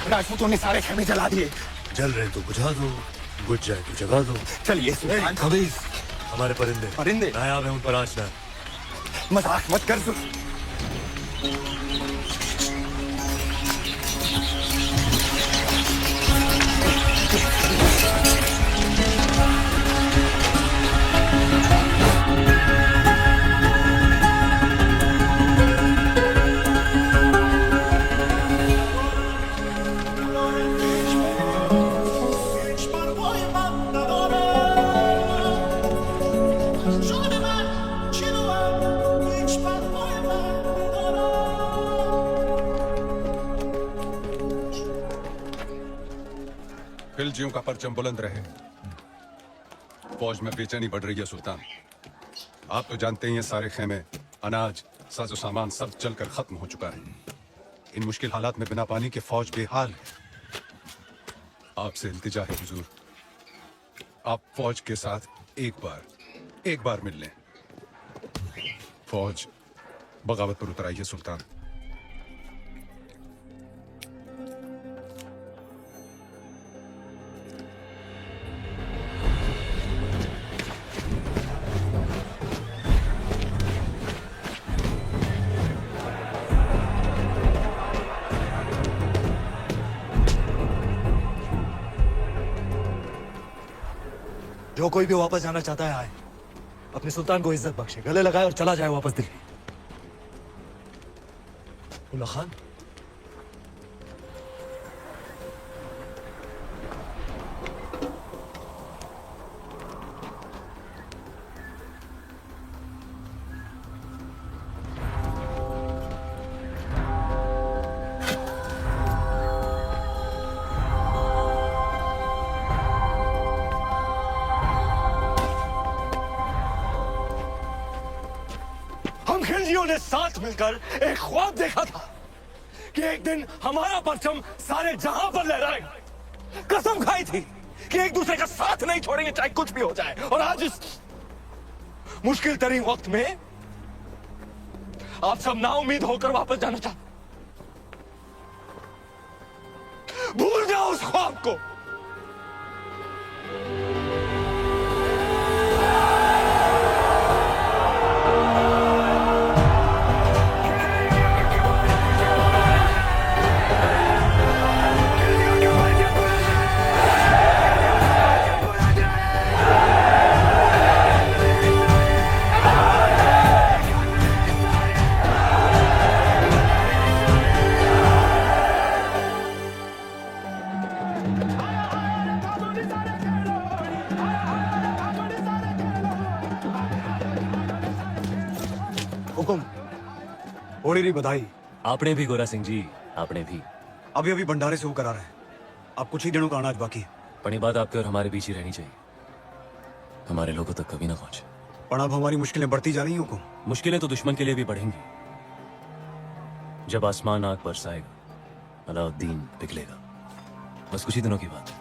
P: राजपूतों ने सारे खेमे जला दिए।
N: जल रहे तो बुझा दो, बुझ जाए तो जगा दो।
P: चलिए सुल्तान।
N: खबीज, हमारे परिंदे
P: परिंदे
N: नायाब है, उन पर आँच ना।
P: मजाक मत कर
R: खिलजियों का परचम बुलंद रहे। फौज में बेचैनी बढ़ रही है सुल्तान। आप तो जानते ही हैं सारे खेमे, अनाज, साजो सामान सब जलकर खत्म हो चुका है। इन मुश्किल हालात में बिना पानी के फौज बेहाल है। आपसे इल्तिजा है हुजूर, आप फौज के साथ एक बार मिल लें। फौज बगावत पर उतर आई है सुल्तान।
N: जो कोई भी वापस जाना चाहता है आए, अपने सुल्तान को इज्जत बख्शे, गले लगाए और चला जाए वापस दिल्ली। उल्ला खान,
E: हम खिलजियों ने साथ मिलकर एक ख्वाब देखा था कि एक दिन हमारा परचम सारे जहां पर लहराएगा। कसम खाई थी कि एक दूसरे का साथ नहीं छोड़ेंगे चाहे कुछ भी हो जाए। और आज इस मुश्किल तरीन वक्त में आप सब नाउम्मीद होकर वापस जाना चाहते। भूल जाओ उस ख्वाब को।
P: हुकुम, होली बधाई।
H: आपने भी गोरा सिंह जी, आपने भी।
P: अभी अभी भंडारे से होकर आ रहे हैं। अब कुछ ही दिनों का अनाज बाकी है।
H: बड़ी बात आपके और हमारे बीच ही रहनी चाहिए, हमारे लोगों तक कभी ना पहुंचे।
P: पर अब हमारी मुश्किलें बढ़ती जा रही हैं हुकुम।
H: मुश्किलें तो दुश्मन के लिए भी बढ़ेंगी। जब आसमान आग बरसाएगा, अलाउद्दीन पिघलेगा। बस कुछ ही दिनों की बात है।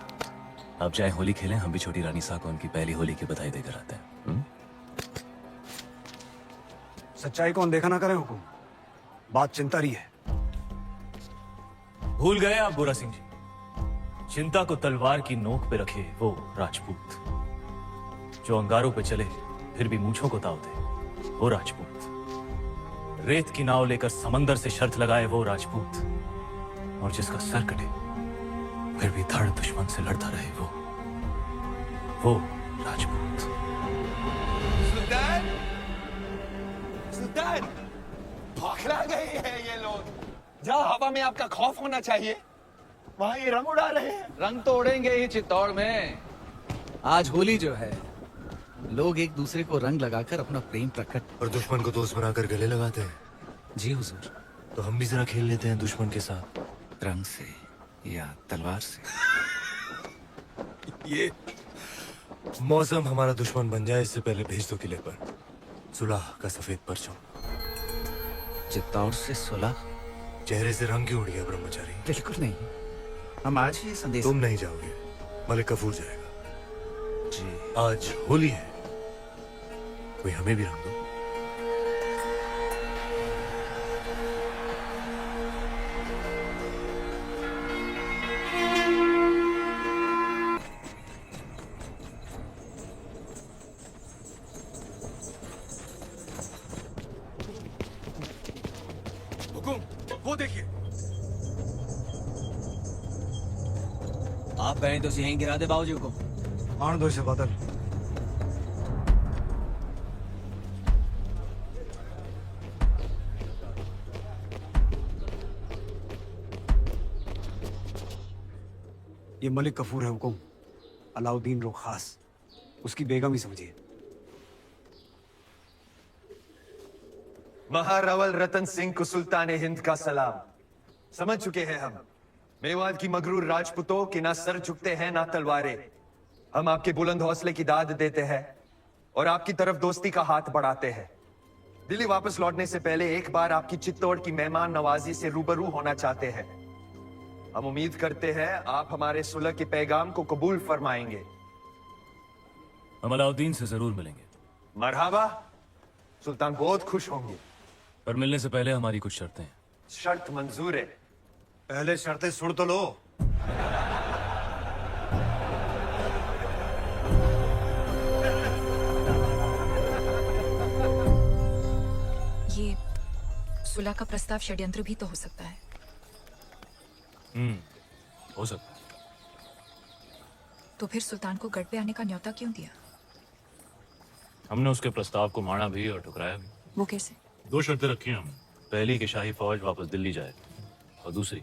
H: आप चाहे होली खेलें, हम भी छोटी रानी सा को उनकी पहली होली की बधाई देकर आते हैं।
P: सच्चाई को अनदेखा ना करें हुकुम, बात चिंता रही है।
C: भूल गए आप गोरा सिंह जी, चिंता को तलवार की नोक पे रखे वो राजपूत, जो अंगारों पे चले फिर भी मूंछों को ताव दे वो राजपूत, रेत की नाव लेकर समंदर से शर्त लगाए वो राजपूत, और जिसका सर कटे फिर भी धड़ दुश्मन से लड़ता रहे वो राजपूत।
Q: सुल्तान, सुल्तान, बौखला गए हैं ये लोग। जहाँ हवा में आपका खौफ होना चाहिए, वहाँ ये रंग उड़ा रहे हैं।
L: रंग तो उड़ेंगे ही चित्तौड़ में। आज होली जो है, लोग एक दूसरे को रंग लगाकर अपना प्रेम प्रकट
N: और दुश्मन को दोस्त बनाकर गले लगाते हैं।
L: जी हुजूर।
N: तो हम भी जरा खेल लेते हैं दुश्मन के साथ,
L: रंग से या तलवार से।
N: ये मौसम हमारा दुश्मन बन जाए इससे पहले भेज दो किले पर सुलह का सफेद परचम।
L: चित्तौड़ से सुलह?
N: चेहरे से रंग क्यों उड़ गया ब्रह्मचारी?
L: बिल्कुल नहीं, हम आज ही संदेश।
N: तुम नहीं जाओगे, मलिक कफूर जाएगा।
L: जी
N: आज होली है, कोई हमें भी रंग दो।
S: हुकुम, वो देखिए।
M: आप कहें तो यहीं गिरा दे बाबूजी को।
P: मान दो इसे बादल। ये मलिक कफूर है हुकुम, अलाउद्दीन रो खास, उसकी बेगम ही समझिए।
T: महारावल रतन सिंह को सुल्तान हिंद का सलाम। समझ चुके हैं हम, मेवात की मगरूर राजपूतों के ना सर झुकते हैं ना तलवारें। हम आपके बुलंद हौसले की दाद देते हैं और आपकी तरफ दोस्ती का हाथ बढ़ाते हैं। दिल्ली वापस लौटने से पहले एक बार आपकी चित्तौड़ की मेहमान नवाजी से रूबरू होना चाहते हैं। हम उम्मीद करते हैं आप हमारे सुलह के पैगाम को कबूल फरमाएंगे।
C: हम अलाउद्दीन से जरूर मिलेंगे।
T: मरहबा, सुल्तान बहुत खुश होंगे।
C: पर मिलने से पहले हमारी कुछ शर्तें हैं।
T: शर्त मंजूर है।
P: पहले शर्तें सुन तो लो।
F: ये सुलह का प्रस्ताव षड्यंत्र भी तो हो सकता है।
C: हो सकता है।
F: तो फिर सुल्तान को गढ़ पे आने का न्योता क्यों दिया?
C: हमने उसके प्रस्ताव को माना भी और ठुकराया भी।
F: वो कैसे?
C: 2 शर्तें रखी हैं हमने। पहली कि शाही फौज वापस दिल्ली जाए, और दूसरी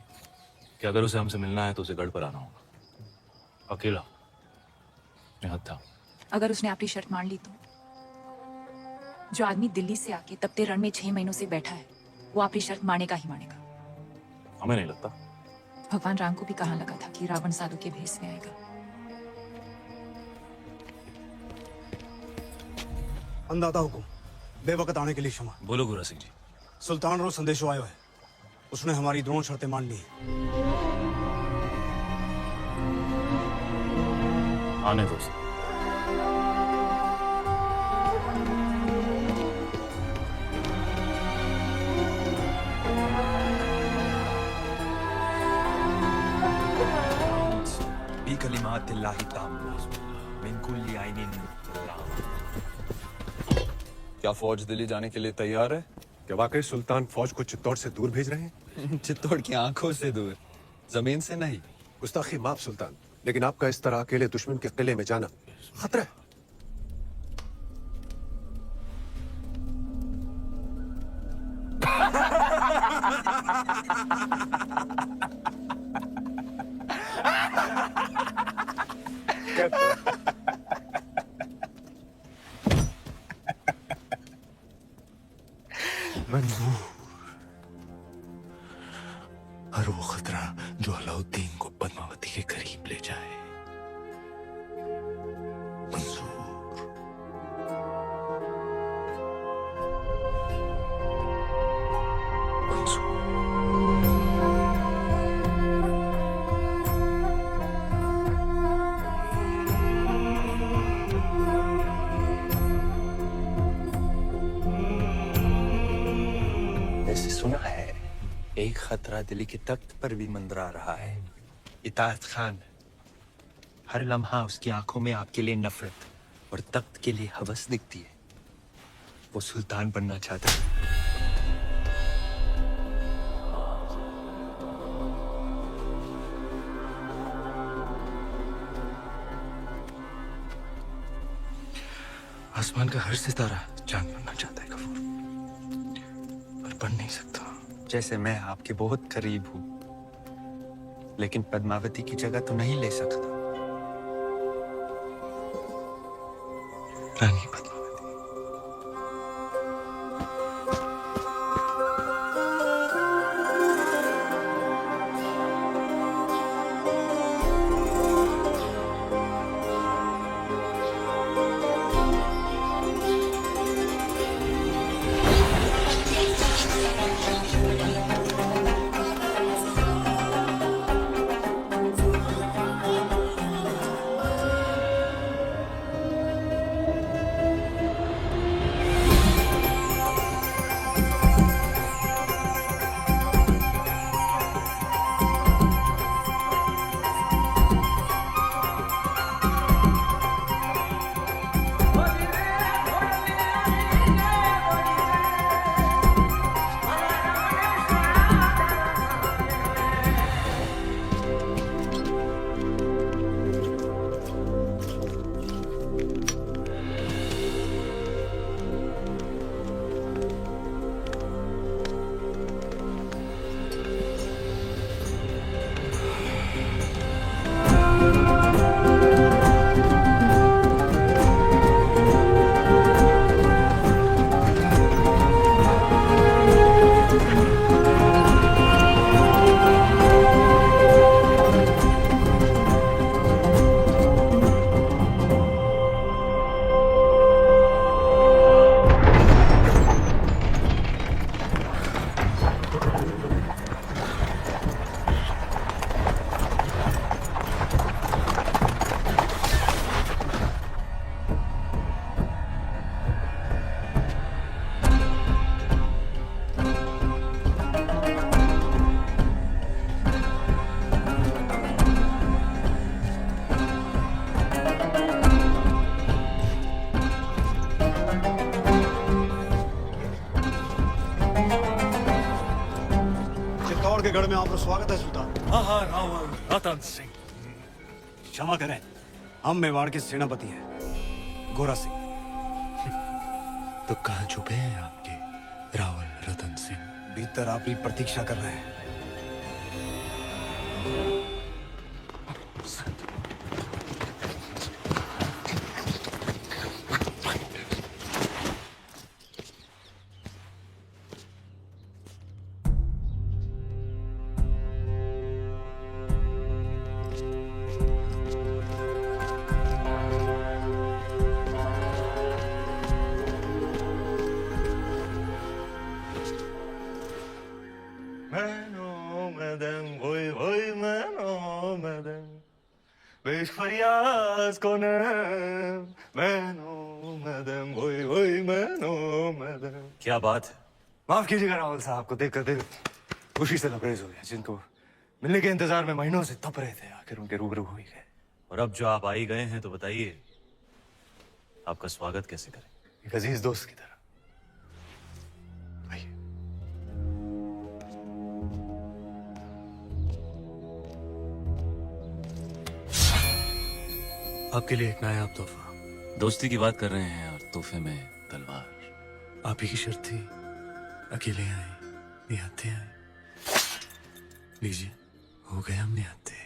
C: कि अगर उसे हमसे मिलना है तो उसे गढ़ पर आना होगा, अकेला, निहत्था।
F: अगर उसने आपकी शर्त मान ली तो? जो आदमी दिल्ली से आके तपते रण में 6 महीनों से बैठा है, वो आपकी शर्त मानेगा ही मानेगा।
C: हमें नहीं लगता।
F: भगवान राम को भी कहाँ लगा था कि रावण साधु के भेष में आएगा।
P: अंदाता हुकुम, बेवकत आने के लिए क्षमा।
C: बोलो गुरा सिंह जी।
P: सुल्तान रो संदेशो आयो है, उसने हमारी दोनों शर्तें मान ली हैं।
C: आने दो उसे।
T: क्या फौज दिल्ली जाने के लिए तैयार है?
U: क्या वाकई सुल्तान फौज को चित्तौड़ से दूर भेज रहे हैं?
T: चित्तौड़ की आंखों से दूर, जमीन से नहीं।
U: गुस्ताखी माफ सुल्तान, लेकिन आपका इस तरह अकेले दुश्मन के किले में जाना खतरा है।
N: मंजूर, हर वो खतरा जो अलाउद्दीन को पद्मावती के करीब ले जाए। मंजूर।
T: ऐसे सुना है एक खतरा दिल्ली के तख्त पर भी मंडरा रहा है। इताअत खान, हर लम्हा उसकी आंखों में आपके लिए नफरत और तख्त के लिए हवस दिखती है। वो सुल्तान बनना चाहता है।
N: आसमान का हर सितारा चांद बनना चाहता है गफूर, पर बन नहीं सकता।
T: जैसे मैं आपके बहुत करीब हूं, लेकिन पद्मावती की जगह तो नहीं ले सकता।
N: रानी
P: चित्तौड़ के गढ़ में आपका स्वागत है सुल्तान।
E: हाँ रावल रतन सिंह।
P: क्षमा करें, हम मेवाड़ के सेनापति हैं, गोरा सिंह।
N: तो कहाँ छुपे हैं आपके रावल रतन सिंह?
P: भीतर आपकी प्रतीक्षा कर रहे हैं।
E: क्या बात है?
H: माफ कीजिएगा रावल साहब को देखकर दिल खुशी से लबरेज हो गया। जिनको मिलने के इंतजार में महीनों से तप रहे थे, आखिर उनके रूबरू हो ही गए।
C: और अब जो आप आ ही गए हैं तो बताइए आपका स्वागत कैसे करें?
H: एक अजीज दोस्त की तरह।
N: आपके लिए एक नायाब तोहफा।
C: दोस्ती की बात कर रहे हैं और तोहफे में तलवार।
N: आप ही की शर्त थी, अकेले आए, निहत्थे आए। लीजिए, हो गए हम निहत्थे।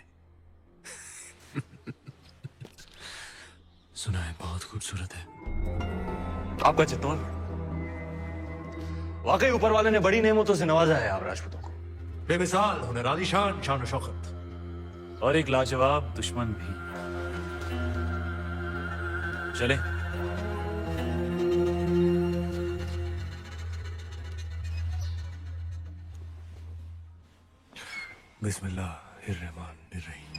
N: सुना है बहुत खूबसूरत है।
H: आपका चित्तौड़ वाकई ऊपर वाले ने बड़ी नेमतों से नवाजा है आप राजपूतों को।
N: बेमिसाल हुनर, आलीशान शान शौकत
C: और एक लाजवाब दुश्मन भी। चले।
N: बिस्मिल्लाहिर्रहमानिर्रहीम।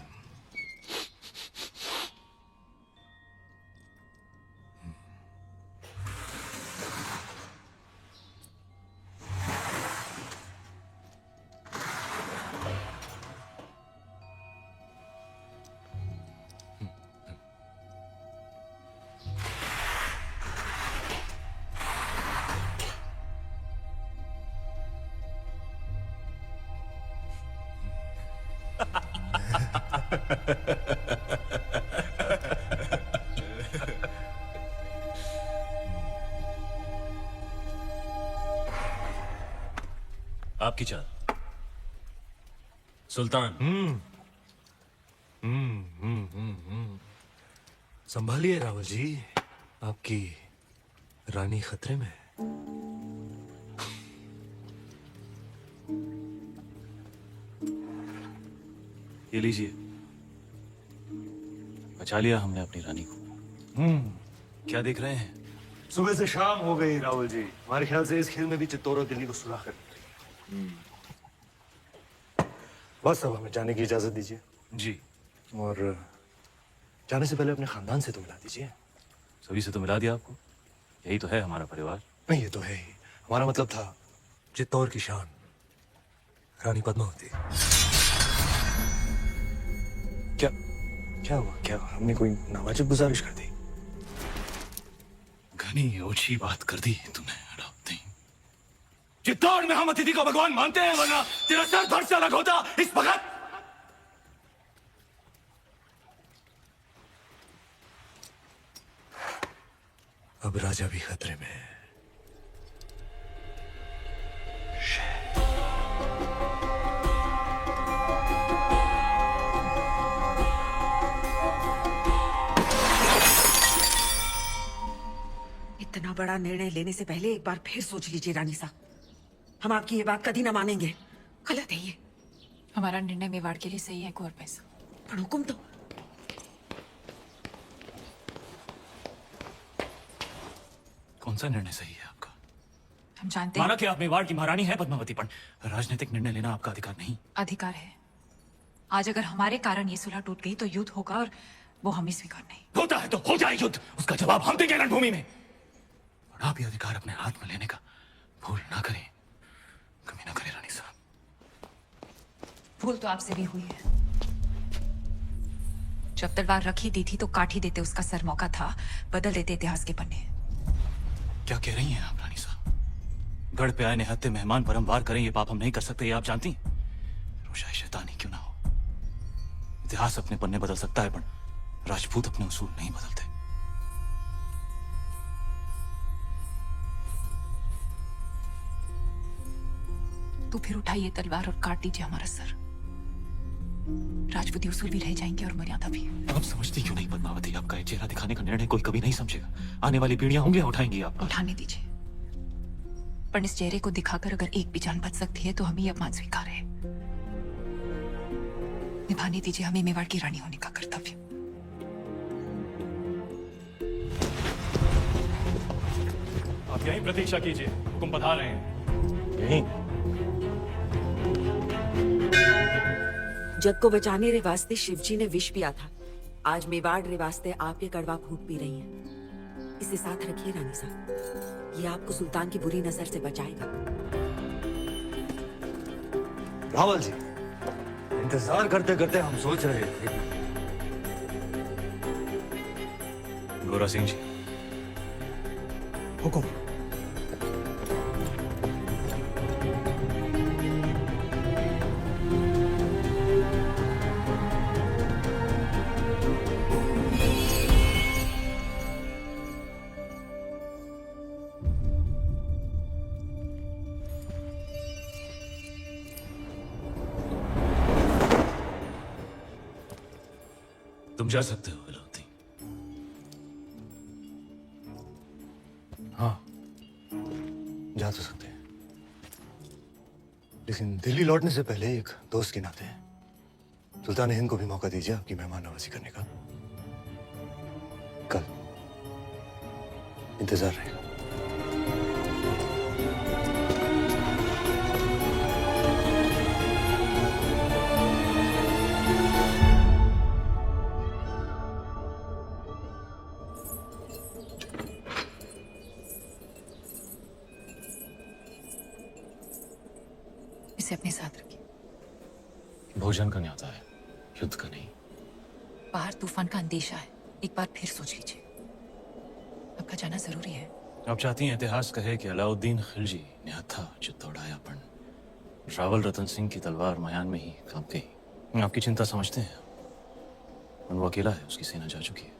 C: आपकी चाल सुल्तान।
N: संभालिए रावल जी, आपकी रानी खतरे में है।
C: ये लीजिए, बचा लिया हमने अपनी रानी को। क्या देख रहे हैं?
H: सुबह से शाम हो गई रावल जी। हमारे ख्याल से इस खेल में भी चित्तौड़ और दिल्ली को सुराख कर। बस अब हमें जाने की इजाजत दीजिए।
C: जी।
H: और जाने से पहले अपने खानदान से तो मिला दीजिए।
C: सभी से तो मिला दिया आपको, यही तो है हमारा परिवार।
H: नहीं, ये तो है ही। हमारा मतलब था
N: चित्तौड़ की शान रानी पद्मावती।
H: क्या हुआ? क्या हमने कोई नावाजिब गुजारिश कर दी?
C: घनी ओछी बात कर दी तुमने अलाउद्दीन। चित्तौड़ में हम अतिथि को भगवान मानते हैं, वरना तेरा सर धड़ से अलग होता इस वक्त।
N: अब राजा भी खतरे में है।
J: इतना बड़ा निर्णय लेने से पहले एक बार फिर सोच लीजिए रानी साहब। हम आपकी ये बात कभी ना मानेंगे। गलत है ये।
F: हमारा निर्णय मेवाड़ के लिए सही है कुंवर पैसा।
J: पर हुक्म तो।
C: कौन सा निर्णय सही है आपका?
F: हम जानते
C: माना
F: हैं
C: कि आप मेवाड़ की महारानी है पद्मावती, पर राजनीतिक निर्णय लेना आपका अधिकार नहीं।
F: अधिकार है। आज अगर हमारे कारण ये सुलह टूट गई तो युद्ध होगा, और वो हमें स्वीकार नहीं।
C: होता है तो हो जाए युद्ध, उसका जवाब हम देंगे रणभूमि में। और आप ये अधिकार अपने हाथ में लेने का भूल ना करें, कभी ना करें रानी साहब।
F: भूल तो आपसे भी हुई है। जब तलवार रखी दी थी तो काट ही देते उसका सर। मौका था बदल देते इतिहास के पन्ने।
C: क्या कह रही हैं आप रानी साहब? गढ़ पे आए निहत्थे मेहमान पर हम वार करें, ये पाप हम नहीं कर सकते, ये आप जानती हैं। वो चाहे शैतानी क्यों ना हो। इतिहास अपने पन्ने बदल सकता है पर राजपूत अपने उसूल नहीं बदलते।
F: तो फिर उठाइए तलवार और काट दीजिए हमारा सर। राजपूती उसूल भी रह जाएंगे और मर्यादा भी।
C: आप समझती क्यों नहीं पद्मावती? आपका ये चेहरा दिखाने का निर्णय कोई कभी नहीं समझेगा। आने वाली पीढ़ियां होंगी उठाएंगी आप।
F: उठाने दीजिए, पर इस चेहरे को दिखाकर अगर एक भी जान बच सकती है तो हमें यह अपमान स्वीकार है। निभाने दीजिए हमें मेवाड़ की रानी होने का कर्तव्य।
I: आप यहीं प्रतीक्षा कीजिए, हुकुम पधार रहे हैं। यहीं
J: जग को बचाने रे वास्ते शिवजी ने विष पिया था। आज मेवाड़ रे वास्ते आप ये कड़वा घूंट पी रही हैं। इसे साथ रखिए रानी साहब, ये आपको सुल्तान की बुरी नजर से बचाएगा।
H: रावल जी, इंतजार करते करते हम सोच रहे थे।
C: गोरा सिंह जी,
U: हुकुम।
C: तुम जा सकते हो अलाउद्दीन।
N: हाँ, जा तो सकते हैं, लेकिन दिल्ली लौटने से पहले एक दोस्त के नाते सुल्तान हिंद को भी मौका दीजिए आपकी मेहमान नवाजी करने का। कल इंतजार रहेगा।
F: इसे अपने साथ रखिए।
C: भोजन का न्योता है, युद्ध का नहीं।
F: बाहर तूफान का अंदेशा है, एक बार फिर सोच लीजिए। आपका जाना जरूरी है।
C: आप चाहती हैं इतिहास कहे कि अलाउद्दीन खिलजी ने हथा जो दौड़ाया पण रावल रतन सिंह की तलवार मयान में ही कांप गई। आपकी चिंता समझते हैं, वो अकेला है, उसकी सेना जा चुकी है।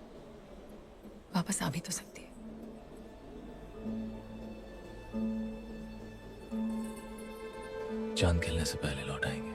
F: वापस आ भी तो सकती है।
H: चांद खिलने से पहले लौट आएंगे।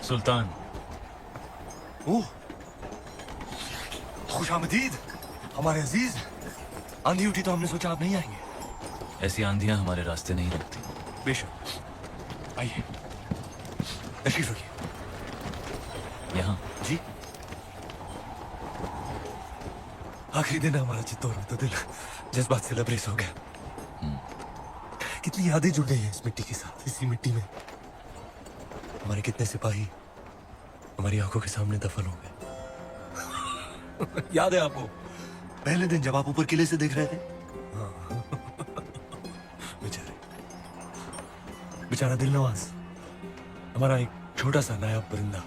C: सुल्तान।
N: ओह, खुशामदीद हमारे अजीज। आंधी उठी तो हमने सोचा आप नहीं आएंगे।
C: ऐसी आंधियां हमारे रास्ते नहीं रुकती।
N: बेशक, आइए तशरीफ रखिए।
C: यहाँ
N: जी, आखिरी दिन है हमारा चित्तौड़ में, तो दिल जज्बात से लबरेज हो गया। कितनी यादें जुड़ गई हैं इस मिट्टी के साथ। इसी मिट्टी में हमारे कितने सिपाही हमारी आंखों के सामने दफन हो गए। याद है आपको पहले दिन जब आप ऊपर किले से देख रहे थे? बेचारे, बेचारा दिलनवाज, हमारा एक छोटा सा नायाब परिंदा,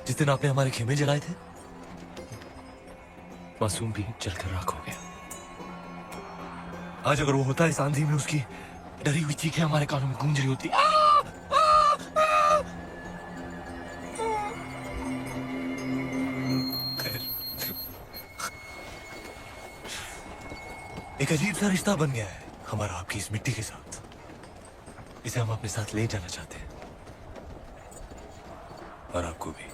N: जिस दिन आपने हमारे खेमे जलाए थे, मासूम भी जलकर राख हो गया। आज अगर वो होता इस आंधी में, उसकी डरी हुई चीखें हमारे कानों में गूंज रही होती। एक अजीब सा रिश्ता बन गया है हमारा आपकी इस मिट्टी के साथ। इसे हम अपने साथ ले जाना चाहते हैं, और आपको भी।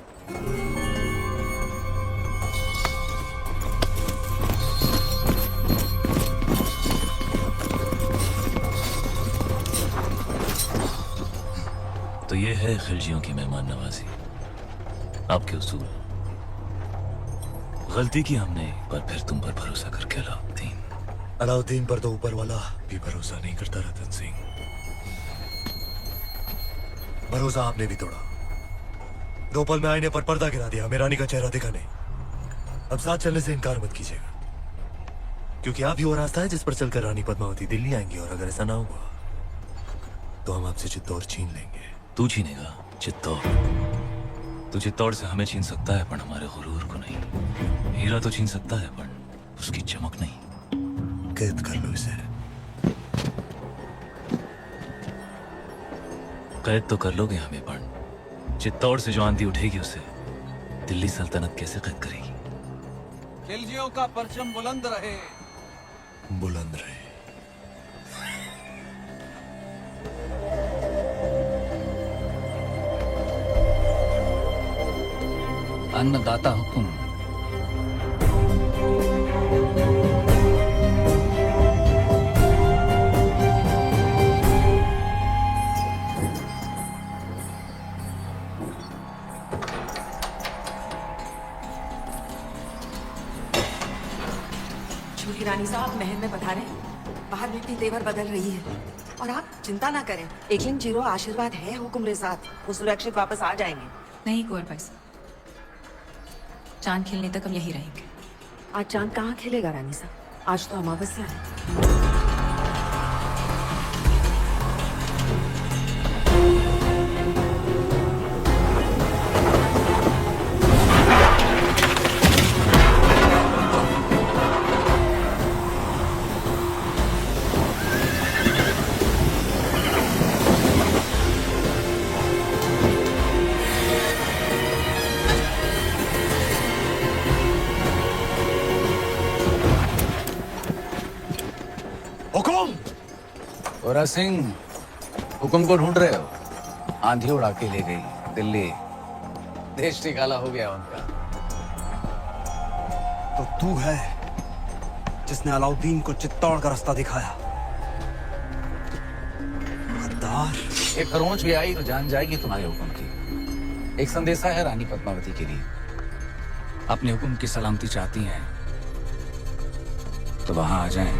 C: तो ये है खिलजियों की मेहमान नवाजी, आपके उसूल।
H: गलती की हमने एक बार फिर तुम पर भरोसा करके अलाउद्दीन।
N: अलाउद्दीन पर तो ऊपर वाला भी भरोसा नहीं करता रतन सिंह। भरोसा आपने भी तोड़ा। 2 पल में आईने पर पर्दा गिरा दिया, हमें रानी का चेहरा दिखा नहीं। अब साथ चलने से इनकार मत कीजिएगा, क्योंकि आप ही वो रास्ता है जिस पर चलकर रानी पद्मावती दिल्ली आएंगी, और अगर ऐसा ना हुआ तो हम आपसे चित्तौड़ छीन लेंगे।
H: तू छीनेगा चित्तौड़? तू चित्तौड़ से हमें छीन सकता है पर हमारे गुरूर को नहीं। हीरा तो छीन सकता है पर उसकी चमक नहीं।
N: कैद कर लो इसे।
H: कैद तो कर लोगे हमें, पर चित्तौड़ से जो आंधी उठेगी उसे दिल्ली सल्तनत कैसे कैद करेगी?
L: खिलजियों का परचम बुलंद रहे।
N: बुलंद रहे।
L: अन्नदाता हुकुम।
J: छोटी रानी साहब महल में पधारे। बाहर मिट्टी तेवर बदल रही है और आप चिंता ना करें। एकलिंग जीरो आशीर्वाद है हुक्म के साथ, वो सुरक्षित वापस आ जाएंगे।
F: नहीं कुंवर भाई साहब, चांद खिलने तक हम यही रहेंगे।
J: आज चांद कहाँ खिलेगा रानी साहब? आज तो अमावस्या है।
L: गोरा सिंह, हुक्म को ढूंढ रहे हो? आंधी उड़ा के ले गई दिल्ली, देश निकाला हो गया उनका।
P: तो तू है जिसने अलाउद्दीन को चित्तौड़ का रास्ता दिखाया। गद्दार।
L: एक खरोंच भी आई तो जान जाएगी तुम्हारे हुक्म की। एक संदेशा है रानी पद्मावती के लिए। अपने हुक्म की सलामती चाहती हैं तो वहां आ जाएं।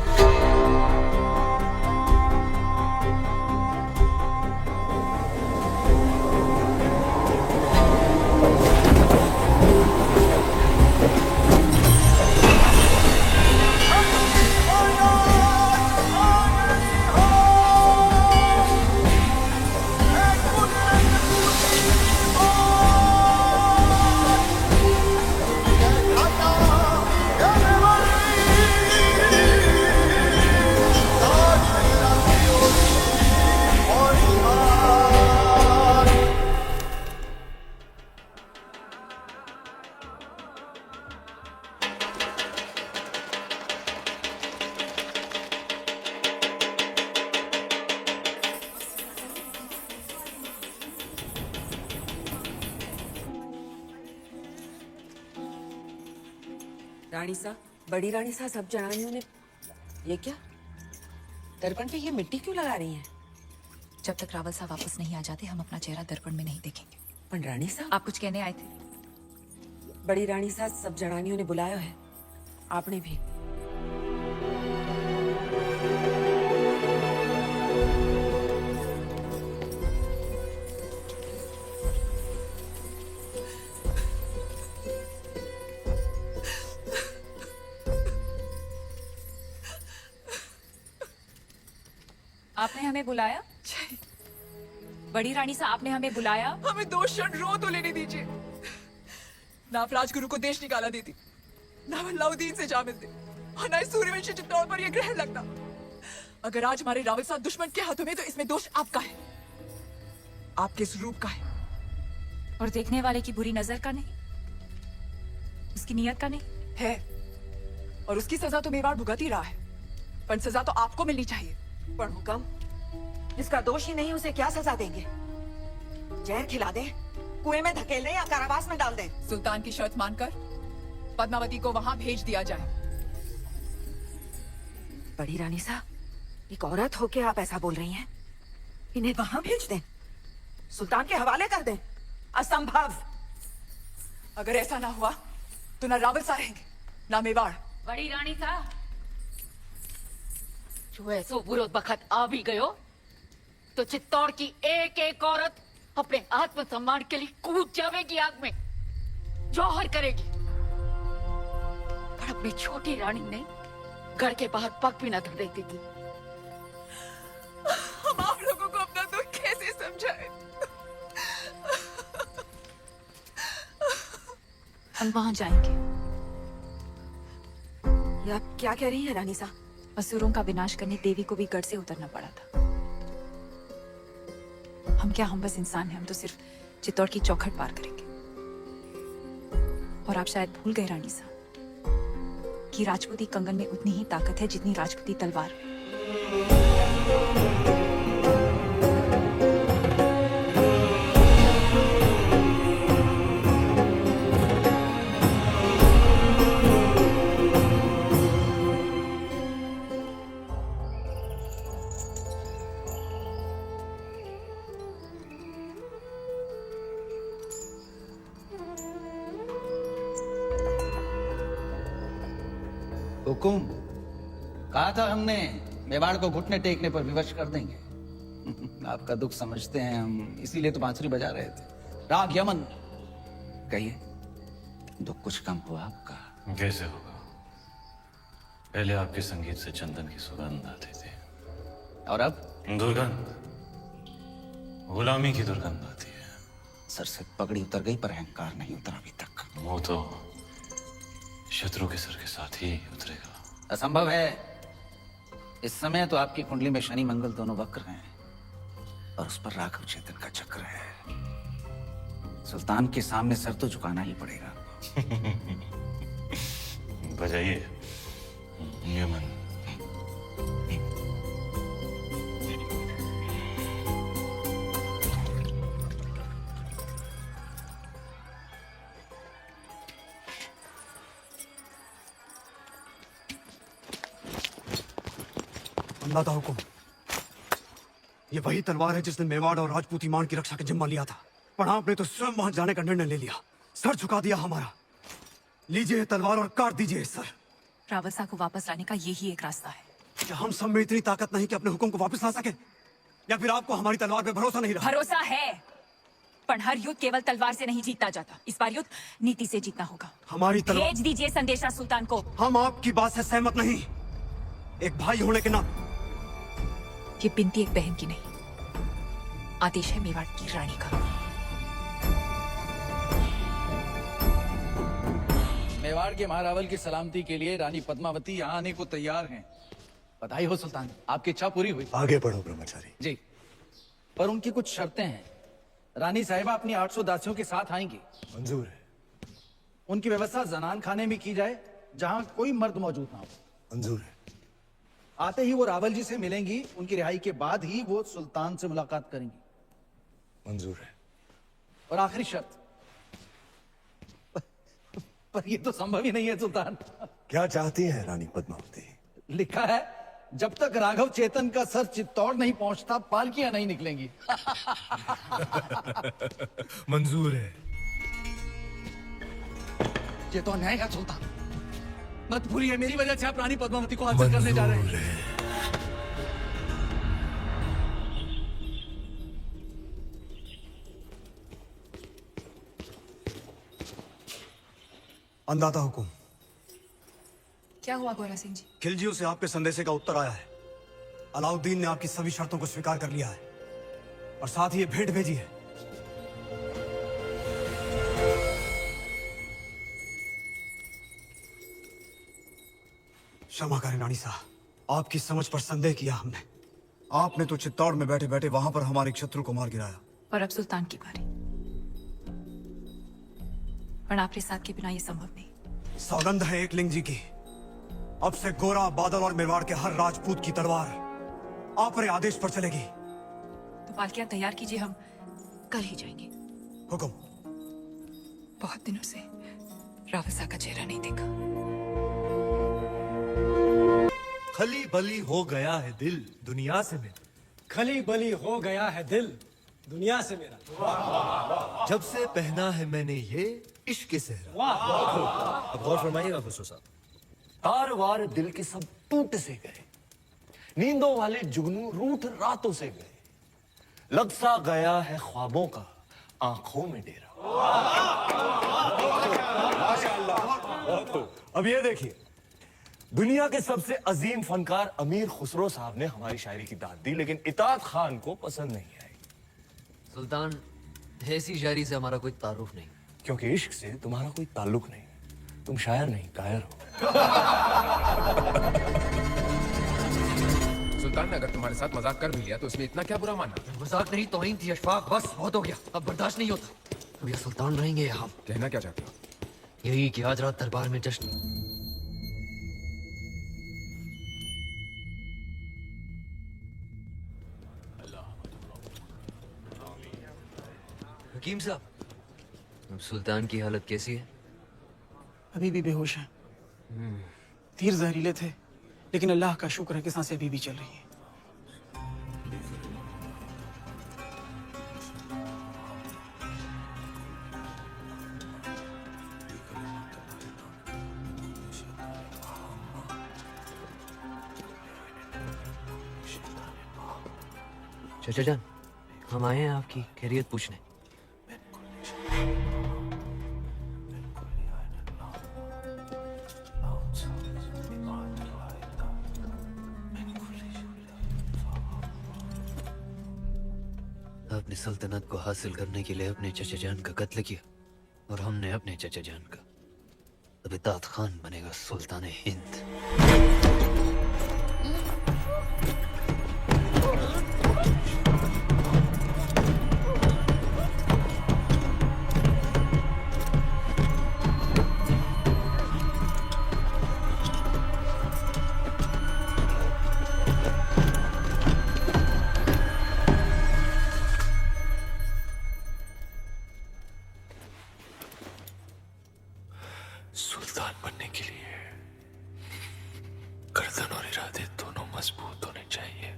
J: रानी साहब, बड़ी रानी साहब, सब जनानियों ने ये क्या दर्पण पे ये मिट्टी क्यों लगा रही हैं?
F: जब तक रावल साहब वापस नहीं आ जाते हम अपना चेहरा दर्पण में नहीं देखेंगे।
J: पर रानी साहब,
F: आप कुछ कहने आए थे?
J: बड़ी रानी साहब, सब जनानियों ने बुलाया है, आपने भी।
F: आपने हमें बुलाया? बड़ी रानी साहब, आपने हमें बुलाया?
G: हमें 2 क्षण रो तो लेने दीजिए। ना आप राजगुरु को देश निकाला देती, ना अलाउद्दीन से जा मिलते, और ना इस सूर्यवंशी चित्तौड़ पर यह ग्रहण लगता। अगर आज हमारे रावल साहब दुश्मन के हाथों में, तो इसमें दोष आपका है, आपके स्वरूप का है।
F: और देखने वाले की बुरी नजर का नहीं, उसकी नियत का नहीं
G: है। और उसकी सजा तो मेवाड़ भुगत ही रहा है, पर सजा तो आपको मिलनी चाहिए।
J: पर हुक्म, जिसका दोष ही नहीं उसे क्या सजा देंगे? जहर खिला दें, कुएं में धकेल दें या कारावास में डाल दें?
G: सुल्तान की शर्त मानकर पद्मावती को वहां भेज दिया जाए।
J: बड़ी रानी साहब, एक औरत होके आप ऐसा बोल रही हैं? इन्हें वहां भेज दें, सुल्तान के हवाले कर दें? असंभव।
G: अगर ऐसा ना हुआ तो ना रावल सा रहेंगे ना मेवाड़।
K: बड़ी रानी सा जो ऐसो बुरो बखत आ भी गयो तो चित्तौड़ की एक एक औरत अपने आत्मसम्मान के लिए कूद जावेगी आग में, जौहर करेगी। पर अपनी छोटी रानी ने घर के बाहर पग भी न धर देती थी।
G: हम आप लोगों को अपना दुख कैसे समझाएं?
F: हम वहां जाएंगे।
J: ये आप क्या कह रही हैं रानी साहब?
F: असुरों का विनाश करने देवी को भी गढ़ से उतरना पड़ा था। हम क्या, हम बस इंसान हैं। हम तो सिर्फ चित्तौड़ की चौखट पार करेंगे। और आप शायद भूल गए रानी साहब कि राजपूती कंगन में उतनी ही ताकत है जितनी राजपूती तलवार में।
L: हुकुम, कहा था हमने मेवाड़ को घुटने टेकने पर विवश कर देंगे। आपका दुख समझते हैं हम, इसीलिए तो बांसुरी बजा रहे थे। राग यमन, कहिए दुख कुछ कम हुआ आपका?
C: कैसे होगा? पहले आपके संगीत से चंदन की सुगंध आती थी,
L: और अब
C: दुर्गंध, गुलामी की दुर्गंध आती है।
L: सर से पगड़ी उतर गई पर अहंकार नहीं उतरा अभी तक।
C: वो तो शत्रु के सर के साथ ही उतरेगा।
L: असंभव है। इस समय तो आपकी कुंडली में शनि मंगल दोनों वक्र हैं और उस पर राघव चेतन का चक्र है। सुल्तान के सामने सर तो झुकाना ही पड़ेगा।
C: बजाइए यमन।
P: अल्लाह का हुक्म। ये वही तलवार है जिसने मेवाड़ और राजपूती मान की रक्षा का जिम्मा लिया था, पर आपने तो स्वयं वहां जाने का निर्णय ले लिया, सर झुका दिया हमारा। लीजिए तलवार और काट दीजिए सर।
F: रावसा को वापस लाने का यही एक रास्ता है।
P: क्या हम सब में इतनी ताकत नहीं कि अपने हुक्म को वापस ला सके? या फिर आपको हमारी तलवार पे भरोसा नहीं रहा?
F: भरोसा है, पर हर युद्ध केवल तलवार से नहीं जीता जाता। इस बार युद्ध नीति से जीतना होगा।
P: हमारी तलवार।
F: भेज दीजिए संदेशा सुल्तान को।
P: हम आपकी बात से सहमत नहीं। एक भाई होने के नाते।
F: ये बिनती एक बहन की नहीं, आदेश है मेवाड़ की रानी का।
L: मेवाड़ के महारावल की सलामती के लिए रानी पद्मावती यहाँ आने को तैयार हैं। बधाई हो सुल्तान, आपकी इच्छा पूरी हुई।
N: आगे बढ़ो ब्रह्मचारी
L: जी, पर उनकी कुछ शर्तें हैं। रानी साहिबा अपनी 800 दासियों के साथ आएंगी।
N: मंजूर है।
L: उनकी व्यवस्था जनान खाने में की जाए जहां कोई मर्द मौजूद ना हो।
N: मंजूर है।
L: आते ही वो रावल जी से मिलेंगी, उनकी रिहाई के बाद ही वो सुल्तान से मुलाकात करेंगी।
N: मंजूर है।
L: और आखिरी शर्त, पर ये तो संभव ही नहीं है सुल्तान।
N: क्या चाहती है रानी पद्मावती?
L: लिखा है जब तक राघव चेतन का सर चित्तौड़ नहीं पहुंचता पालकियां नहीं निकलेंगी।
N: मंजूर है।
L: ये तो अन्याय है सुल्तान, मत भूलिए मेरी वजह से आप रानी पद्मावती को हासिल करने जा रहे हैं।
P: अंदाता हुकुम।
F: क्या हुआ गोरा सिंह जी?
P: खिलजियों से आपके संदेशे का उत्तर आया है। अलाउद्दीन ने आपकी सभी शर्तों को स्वीकार कर लिया है और साथ ही ये भेंट भेजी है। क्षमा करें रानी साहब, आपकी समझ पर संदेह किया हमने। आपने तो चित्तौड़ में बैठे बैठे वहां पर हमारे शत्रु को मार गिराया।
F: और अब सुल्तान की बारी। पर आपके साथ के बिना ये संभव नहीं।
P: सौगंध है एक लिंग जी की, अब से गोरा, बादल और मेवाड़ के हर राजपूत की तलवार आप रे आदेश पर चलेगी।
F: तो पालकियां तैयार कीजिए, हम कल ही जाएंगे।
P: हुकुम।
F: बहुत दिनों से रावसा का चेहरा नहीं देखा।
V: खली बली हो गया है दिल दुनिया से मिल।
W: खली बली हो गया है दिल
P: दुनिया से मेरा।
N: जब से पहना है मैंने ये इश्क के सेहरा। अब गौर फरमाइएगा खुसरो साहब, तार वार दिल के सब टूट से गए, नींदों वाले जुगनू रूठ रातों से गए, लग सा गया है ख्वाबों का आंखों में डेरा। अब ये देखिए, दुनिया के सबसे अजीम फनकार अमीर खुसरो साहब ने हमारी शायरी की दाद दी, लेकिन इताद खान को पसंद नहीं आई।
M: सुल्तान, ऐसी शायरी से हमारा कोई तारुफ नहीं।
N: क्योंकि इश्क से तुम्हारा कोई ताल्लुक नहीं, तुम शायर नहीं कायर हो।
O: सुल्तान ने अगर तुम्हारे साथ मजाक कर भी लिया तो इसमें इतना क्या बुरा मानना?
M: मजाक नहीं, तौहीन थी अशफाक। बस बहुत हो गया, अब बर्दाश्त नहीं होता। अब ये सुल्तान रहेंगे यहाँ।
O: कहना क्या चाहते हो?
M: यही कि आज रात दरबार में जश्न। हकीम साहब, अब सुल्तान की हालत कैसी है?
V: अभी भी बेहोश हैं। तीर जहरीले थे, लेकिन अल्लाह का शुक्र है कि सांसें अभी भी चल रही हैं।
M: चाचा जान, हम आए हैं आपकी खैरियत पूछने। आपने सल्तनत को हासिल करने के लिए अपने चचा जान का कत्ल किया और हमने अपने चचा जान का। अब इताद खान बनेगा सुल्तान हिंद।
N: सुल्तान बनने के लिए गर्दन और इरादे दोनों मजबूत होने चाहिए।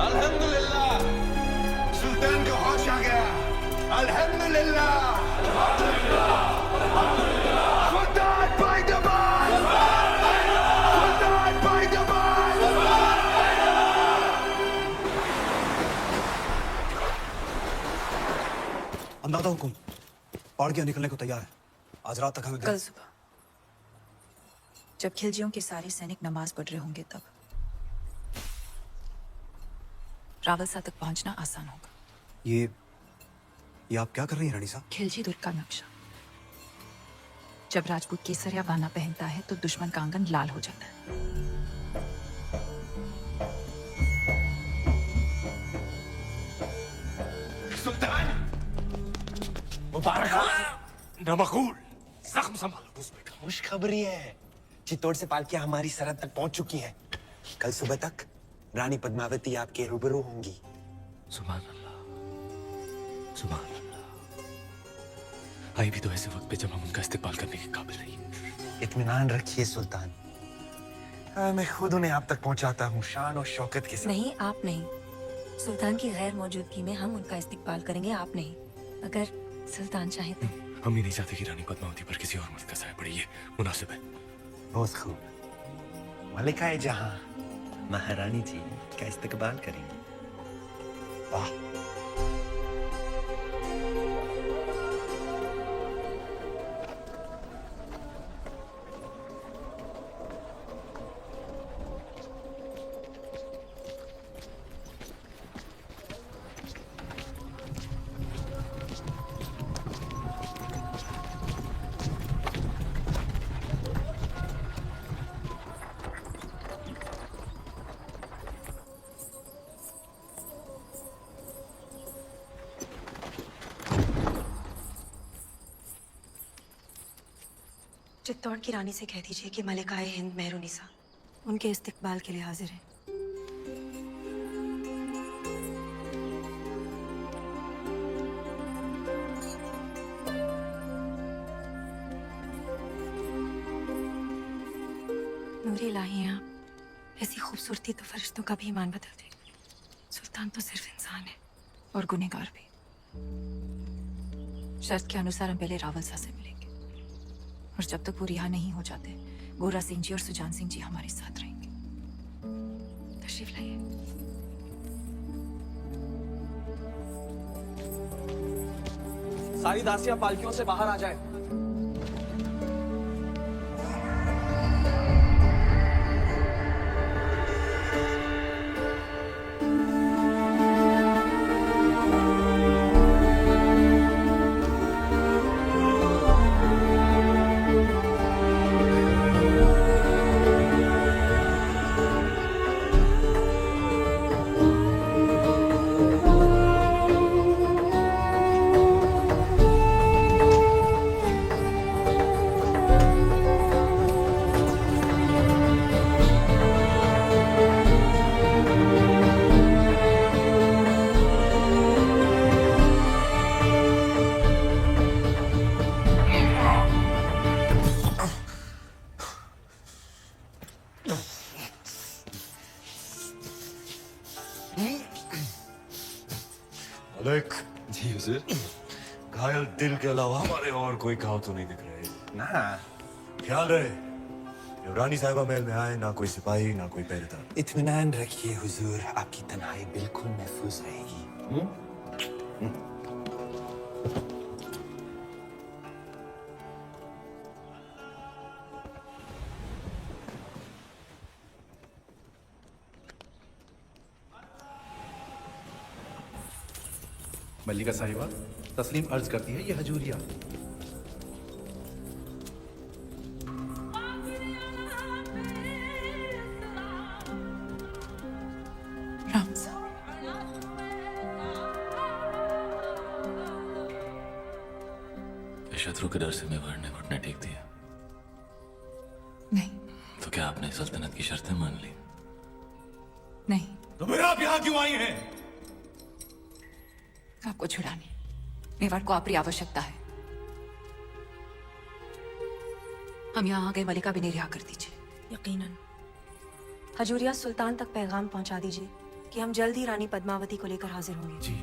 Q: अल्हम्दुलिल्लाह, सुल्तान का होश आ गया। अल्हम्दुलिल्लाह, सुल्तान बाइदबान, सुल्तान बाइदबान।
P: अंदाजा हुकुम, पाड़कियां निकलने को तैयार है। आज रात तक हमें
F: कल सुबह जब खिलजियों के सारे सैनिक नमाज पढ़ रहे होंगे तब रावलसा तक पहुंचना आसान होगा।
P: ये आप क्या कर रही हैं रानी साहब?
F: खिलजी दुर्ग का नक्शा। जब राजपूत केसरिया बाना पहनता है तो दुश्मन का आंगन लाल हो जाता है।
Q: सुल्तान
N: मुबारक नमकूल, जख्म संभालो उसमें।
Q: खुशखबरी है, चित्तौड़ से पालकियां हमारी सरहद तक पहुंच चुकी हैं। कल सुबह तक रानी पद्मावती आपके रूबरू होंगी।
N: सुभान अल्लाह, सुभान अल्लाह। आई भी तो ऐसे वक्त पे जब हम उनका इस्तेमाल करने के काबिल नहीं है।
Q: इत्मीनान रखिए सुल्तान, मैं खुद उन्हें आप तक पहुंचाता हूँ शान और शौकत के साथ।
D: नहीं, आप नहीं। सुल्तान की गैर मौजूदगी में हम उनका इस्तिकबाल करेंगे, आप नहीं। अगर सुल्तान चाहे तो।
N: हम ही नहीं चाहते कि रानी पद्मावती पर किसी और मर्द का साया पड़े, ये मुनासिब है।
Q: बहुत खूब, मलिकाए जहां महारानी जी का इस्तकबाल करेंगे। वाह,
D: चित्तौड़ की रानी से कह दीजिए कि मलिकाए हिंद मेहरुनिसा उनके इस्तकबाल के लिए हाजिर है। नूर इलाही हैं आप। ऐसी खूबसूरती तो फरिश्तों का भी ईमान बदल दे। सुल्तान तो सिर्फ इंसान है
F: और गुनहगार भी। शर्त के अनुसार हम पहले रावल सा से मिलेंगे, और जब तक वो रिहा नहीं हो जाते, गोरा सिंह जी और सुजान सिंह जी हमारे साथ रहेंगे।
D: तशरीफ लाइए।
E: सारी दासियां पालकियों से बाहर आ जाए।
N: मलिक जी हुजूर, घायल दिल के अलावा हमारे और कोई घाव तो नहीं दिख रहे।
T: ना
N: ख्याल रहे, रानी साहिबा महल में आए ना कोई सिपाही ना कोई पहरेदार।
Q: इत्मीनान रखिए हुजूर, आपकी तन्हाई बिल्कुल महफूज रहेगी।
L: मल्लिका साहिबा तस्लीम अर्ज करती है, ये हजूरिया।
F: राम सा
H: शत्रु के डर से मेवाड़ ने घुटने टेक दिया?
F: नहीं।
H: तो क्या आपने सल्तनत की शर्तें मान ली?
F: नहीं।
N: तो फिर आप यहाँ क्यों आई हैं?
F: आपको छुड़ाने मेवाड़ को आपकी आवश्यकता है। हम यहाँ आ गए, मलिका भी नहीं रिहा कर दीजिए।
D: यकीनन। हजूरिया, सुल्तान तक पैगाम पहुंचा दीजिए कि हम जल्द ही रानी पद्मावती को लेकर हाजिर होंगे।
H: जी।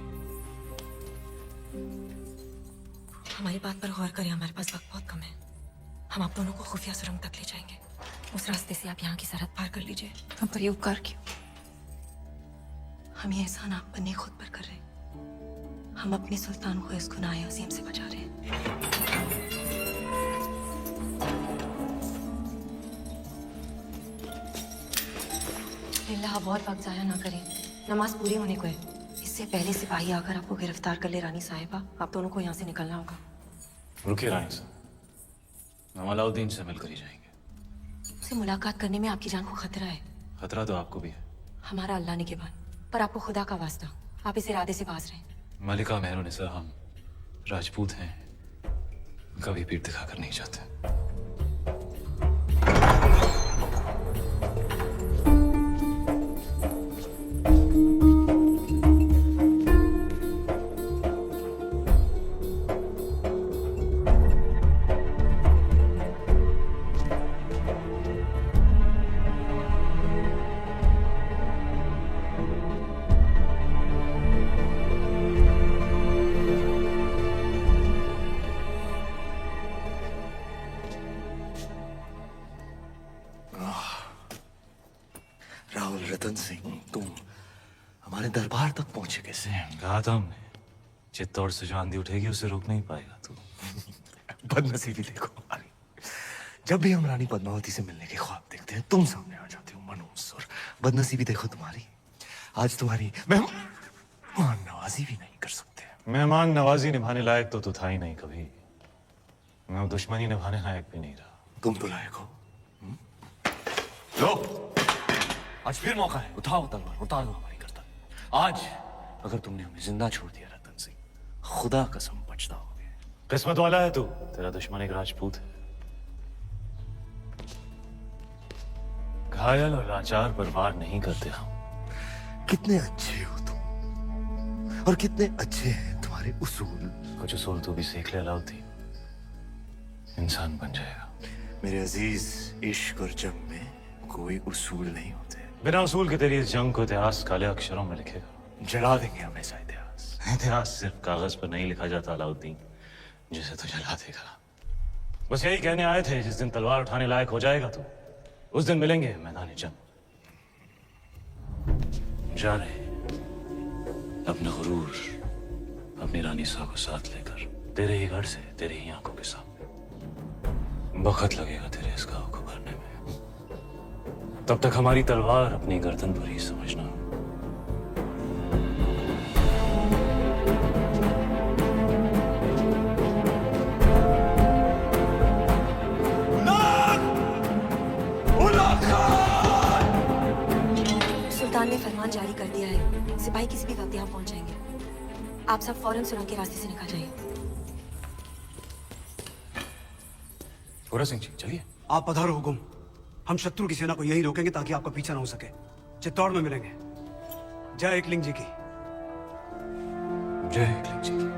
D: हमारी बात पर गौर करें, हमारे पास वक्त बहुत कम है। हम आप दोनों को खुफिया सुरंग तक ले जाएंगे। उस रास्ते से आप यहाँ की सरहद पार कर लीजिए।
F: हम पर ये उपकार क्यों?
D: हम ये एहसान आप पर नहीं, खुद पर कर रहे हैं। हम अपने सुल्तान को इस गुनाह अजीम से बचा रहे हैं। अल्लाह, बहुत वक्त जाया ना करें, नमाज पूरी होने को है। इससे पहले सिपाही आकर आपको गिरफ्तार कर ले। रानी साहिबा, आप दोनों को यहाँ से निकलना होगा।
C: रुकिए रानी साहब, हम अलाउद्दीन से मिलकर ही जाएंगे।
D: उससे मुलाकात करने में आपकी जान को खतरा है।
C: खतरा तो आपको भी है।
D: हमारा अल्लाह निगहबान, पर आपको खुदा का वास्ता, आप इस इरादे से बाज रहें।
C: मलिका मेहरुनिसा, हम राजपूत हैं, कभी पीठ दिखाकर नहीं जाते।
N: राहुल रतन सिंह, तुम हमारे दरबार तक पहुंचे कैसे?
C: कहा था हमने, चित्तौड़ से जो आंधी उठेगी उसे रोक नहीं पाएगा तू।
N: बदनसीबी देखो हमारी। जब भी हम रानी पद्मावती से मिलने के ख्वाब देखते हैं, तुम सामने आ जाते हो मनहूस। और बदनसीबी देखो तुम्हारी, आज तुम्हारी मेहमान नवाजी भी नहीं कर सकते।
C: मेहमान नवाजी निभाने लायक तो तू था ही नहीं कभी। मैं दुश्मनी निभाने लायक भी नहीं रहा।
N: तुम तो लायक हो। लो, आज फिर मौका है, उठाओ तलवार, उतार दो हमारी गर्दन। आज अगर तुमने हमें जिंदा छोड़ दिया रतन सिंह, खुदा कसम पछताओगे।
C: किस्मत वाला है तू, तेरा दुश्मन एक राजपूत है। घायल और लाचार पर वार नहीं करते हम।
N: कितने अच्छे हो तुम, और कितने अच्छे हैं तुम्हारे उसूल।
C: कुछ उसूल तू भी सीख ले अलाउद्दीन, इंसान बन जाएगा।
N: मेरे अजीज, इश्क और जंग में कोई उसूल नहीं होते।
C: बिना उसूल के तेरी इस जंग को इतिहास काले अक्षरों में लिखेगा।
N: जला देंगे हमेशा इतिहास।
C: इतिहास सिर्फ कागज पर नहीं लिखा जाता अलाउद्दीन, जिसे तू जला देगा। बस यही कहने आए थे, जिस दिन तलवार उठाने लायक हो जाएगा तो उस दिन मिलेंगे मैदान जंग। जा रहे अपना गुरूर, अपनी रानी सा को साथ लेकर, तेरे ही घर से, तेरे ही आंखों के सामने। वक्त लगेगा तेरे इस गांव को भरने में। तब तक हमारी तलवार अपनी गर्दन पर ही समझना।
D: सुल्तान ने फरमान जारी कर दिया है, सिपाही किसी भी वक्त यहाँ पहुंच जाएंगे। आप सब फौरन सुरंग के रास्ते से निकल जाइए।
C: गोरा सिंह जी चलिए।
P: आप पधारो हुकुम। हम शत्रु की सेना को यही रोकेंगे ताकि आपका पीछा ना हो सके। चित्तौड़ में मिलेंगे। जय एकलिंग जी की।
C: जय एकलिंग जी की।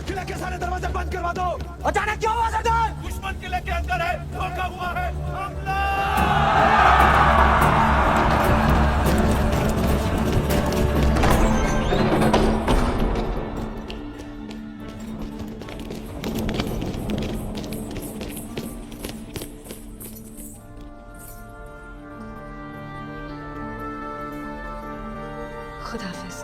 E: किले के सारे दरवाजे बंद करवा दो। अचानक क्यों हुआ सरदार? दुश्मन किले के अंदर है, धोखा हुआ है। हमला!
D: खुदा हाफिज।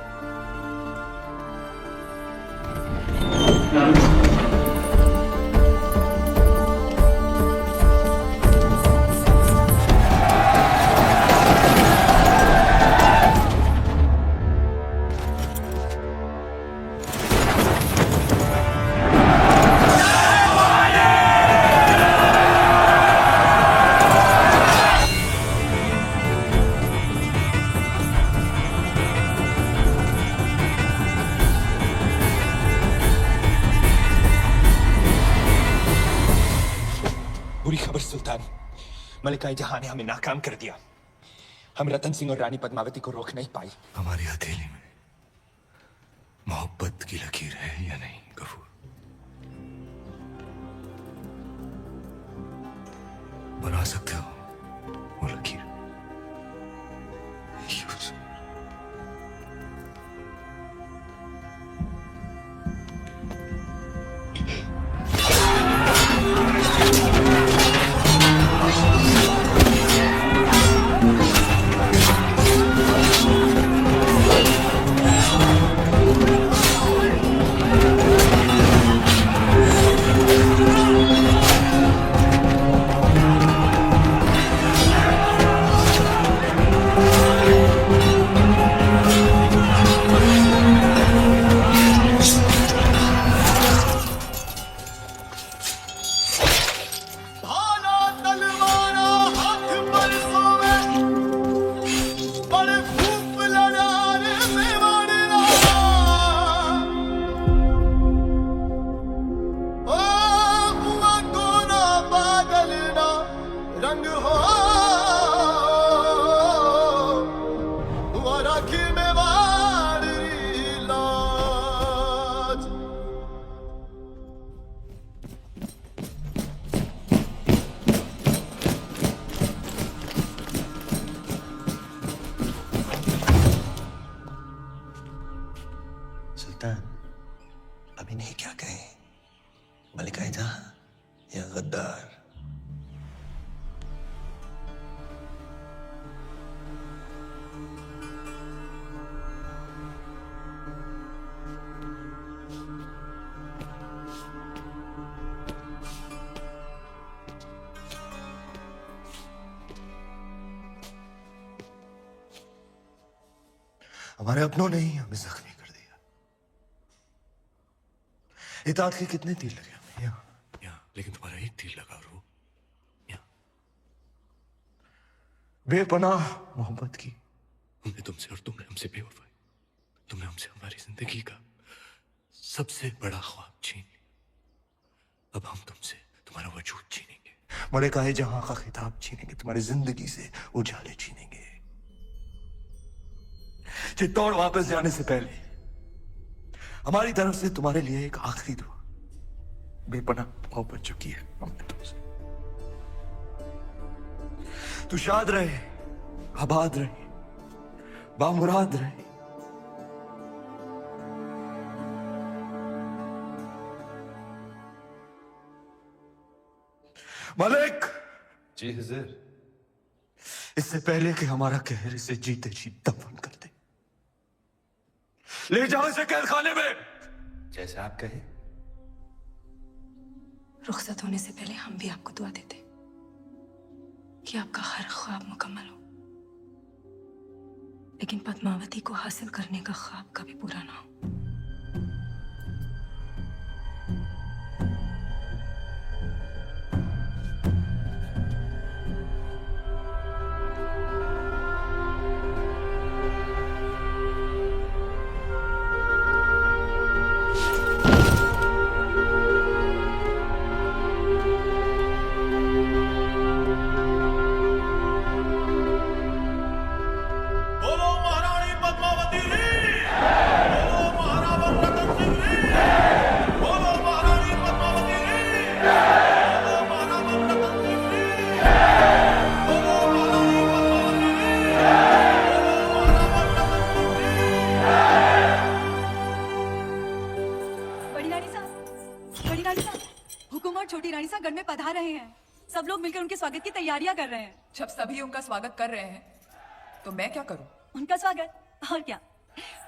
Q: बुरी खबर सुल्तान, मलिकाई जहां ने हमें नाकाम कर दिया। हम रतन सिंह और रानी पद्मावती को रोक नहीं पाई।
N: हमारी हथेली में मोहब्बत की लकीर है या नहीं गफूर? बना सकते हो वो लकीर? यूसुफ।
Q: सुल्तान, अब इन्हें क्या कहें? मलिकाई जहां या गद्दार?
N: हमारे अपनों ने ही हमें जख्मी कर दिया। इताअत के कितने तीर लगे हमें? यहाँ, लेकिन तुम्हारा एक तीर लगा रू यहाँ। बेपनाह मोहब्बत की हमने तुमसे, और तुमने हमसे बेवफाई। तुमने हमसे हमारी जिंदगी का सबसे बड़ा ख्वाब छीन लिया। अब हम तुमसे तुम्हारा वजूद छीनेंगे, मलिकाए जहां का खिताब छीनेंगे, तुम्हारी जिंदगी से उजाले छीनेंगे। चित्तौड़ वापस जाने से पहले हमारी तरफ से तुम्हारे लिए एक आखिरी दुआ, बेपनाह मोहब्बत चुकी है हमने तुमसे। तू शाद रहे, आबाद रहे, बामुराद रहे। मलिक।
T: जी हुजूर।
N: इससे पहले कि हमारा कहर इसे जीते जी दफन कर दे, ले जाओ इसे कैद खाने में।
T: जैसे आप कहे।
D: रुखसत होने से पहले हम भी आपको दुआ देते कि आपका हर ख्वाब मुकम्मल हो, लेकिन पद्मावती को हासिल करने का ख्वाब कभी पूरा ना हो।
R: बोलो महारानी पद्मावती री, बोलो महाराणा रतन सिंह री, बोलो महारानी पद्मावती री, बोलो महाराणा रतन सिंह री, बोलो महारानी पद्मावती री, बोलो महाराणा
A: बड़ी रानी साहब, बड़ी रानी साहब, हुकुम और छोटी रानी साहब गढ़ में पधार रहे हैं। सब लोग मिलकर उनके स्वागत की तैयारियां कर रहे हैं।
G: जब सभी उनका स्वागत कर रहे हैं तो मैं क्या करूं?
A: उनका स्वागत और क्या।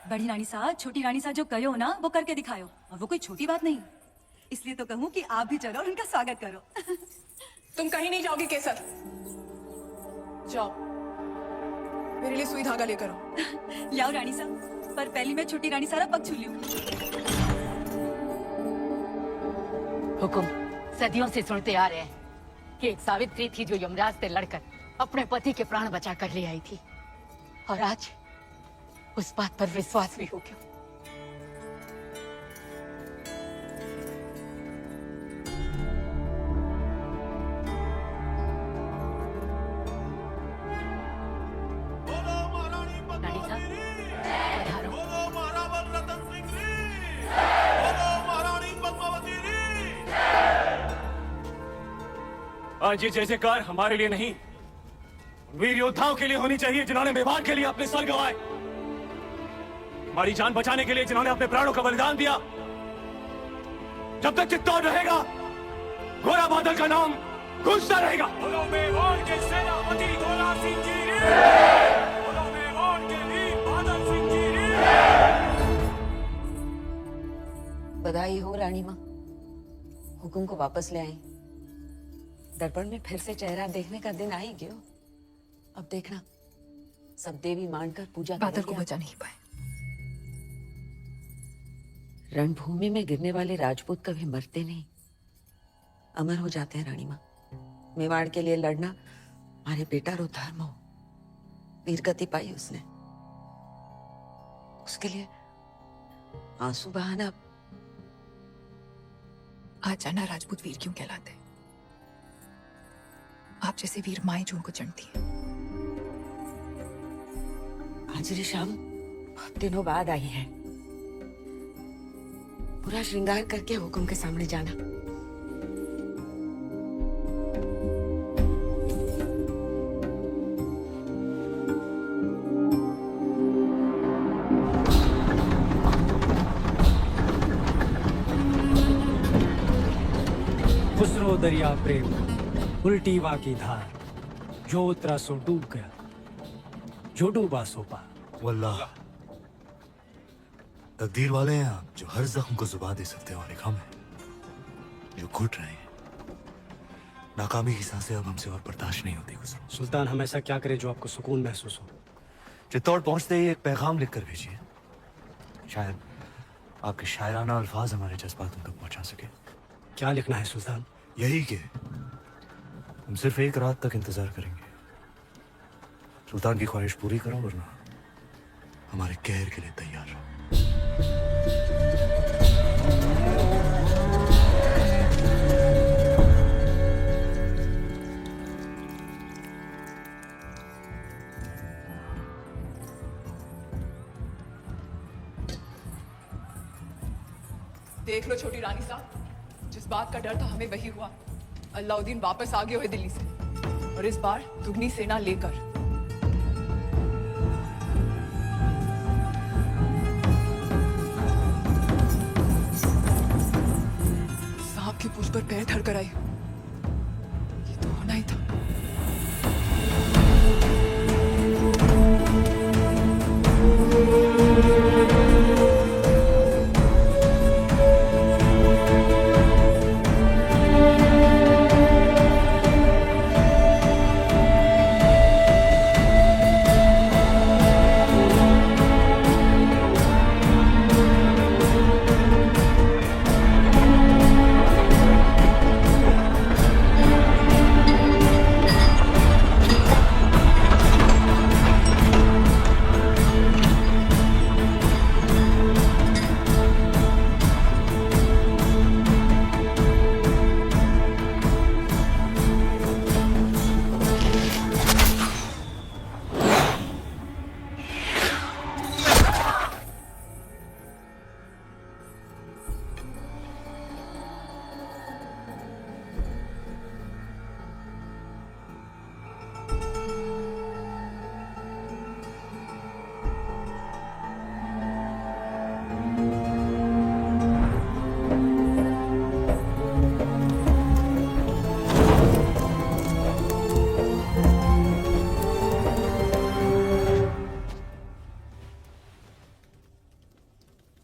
A: बड़ी रानी साहब, छोटी रानी साहब जो कहो ना वो करके दिखाओ, और वो कोई छोटी बात नहीं। इसलिए तो कहूँ कि आप भी चलो और उनका स्वागत करो।
G: तुम कहीं नहीं जाओगी केसर। जाओ मेरे लिए सुई धागा लेकर आओ।
A: लाओ रानी साहब, पर पहली मैं छोटी रानी साहब पग छू लूं।
K: हुकुम सदियों से सुनते आ रहे हैं कि एक सावित्री थी जो यमराज से लड़कर अपने पति के प्राण बचा कर ले आई थी, और आज उस बात पर विश्वास भी हो गया। रानी साहब, पधारो।
R: बोलो महाराणा रतन सिंह री, बोलो महारानी पद्मावती री।
E: आज ये जय जयकार हमारे लिए नहीं, वीर योद्धाओं के लिए होनी चाहिए जिन्होंने मेवाड़ के लिए अपने सर गंवाए, हमारी जान बचाने के लिए जिन्होंने अपने प्राणों का बलिदान दिया। जब तक चित्तौड़ रहेगा, घोड़ा बादल का नाम गूंजता रहेगा।
R: बोलो मेवाड़ के सेनापति धोला सिंह जी री, बोलो मेवाड़ के वीर बादल सिंह जी री।
J: बधाई हो रानी माँ, हुकुम को वापस ले आई। दर्पण में फिर से चेहरा देखने का दिन आ ही गयो। अब देखना सब देवी मानकर पूजा
G: बादल
J: करेंगे
G: को बचा नहीं पाए।
J: रणभूमि में गिरने वाले राजपूत कभी मरते नहीं, अमर हो जाते हैं रानी माँ। मेवाड़ के लिए लड़ना हमारे बेटा रो धर्म हो। वीरगति पाई उसने, उसके लिए आंसू बहाना।
G: आज जाना राजपूत वीर क्यों कहलाते हैं। आप जैसे वीर माएं जो उनको चढ़ती है।
J: आज री शाम बहुत दिनों बाद आई है। पूरा श्रृंगार करके हुकुम के सामने जाना।
B: खुसरो दरिया प्रेम उल्टी वा की धार, जो उतरा सो डूब गया, जो डूबा सो पार।
N: वल्लाह तकदीर वाले हैं आप, जो हर जख्म को जुबान दे सकते हैं, और एक हम हैं जो घुट रहे हैं। नाकामी की सांसें अब हमसे और बर्दाश्त नहीं होती। खुसरो
B: सुल्तान, हम ऐसा क्या करें जो आपको सुकून महसूस हो।
N: चित्तौड़ पहुंचते ही एक पैगाम लिख कर भेजिए, शायद आपके शायराना अल्फाज हमारे जज्बात उन तक पहुंचा सके।
B: क्या लिखना है सुल्तान?
N: यही कि हम सिर्फ एक रात तक इंतजार करेंगे। सुल्तान की ख्वाहिश पूरी करो, वरना हमारे कहर के लिए तैयार रहो।
G: देख लो छोटी रानी साहब, जिस बात का डर था हमें वही हुआ। अलाउद्दीन वापस आ गए हुए दिल्ली से, और इस बार दुगनी सेना लेकर। सांप की पूंछ पर पैर धर कर आई, ये तो होना ही था।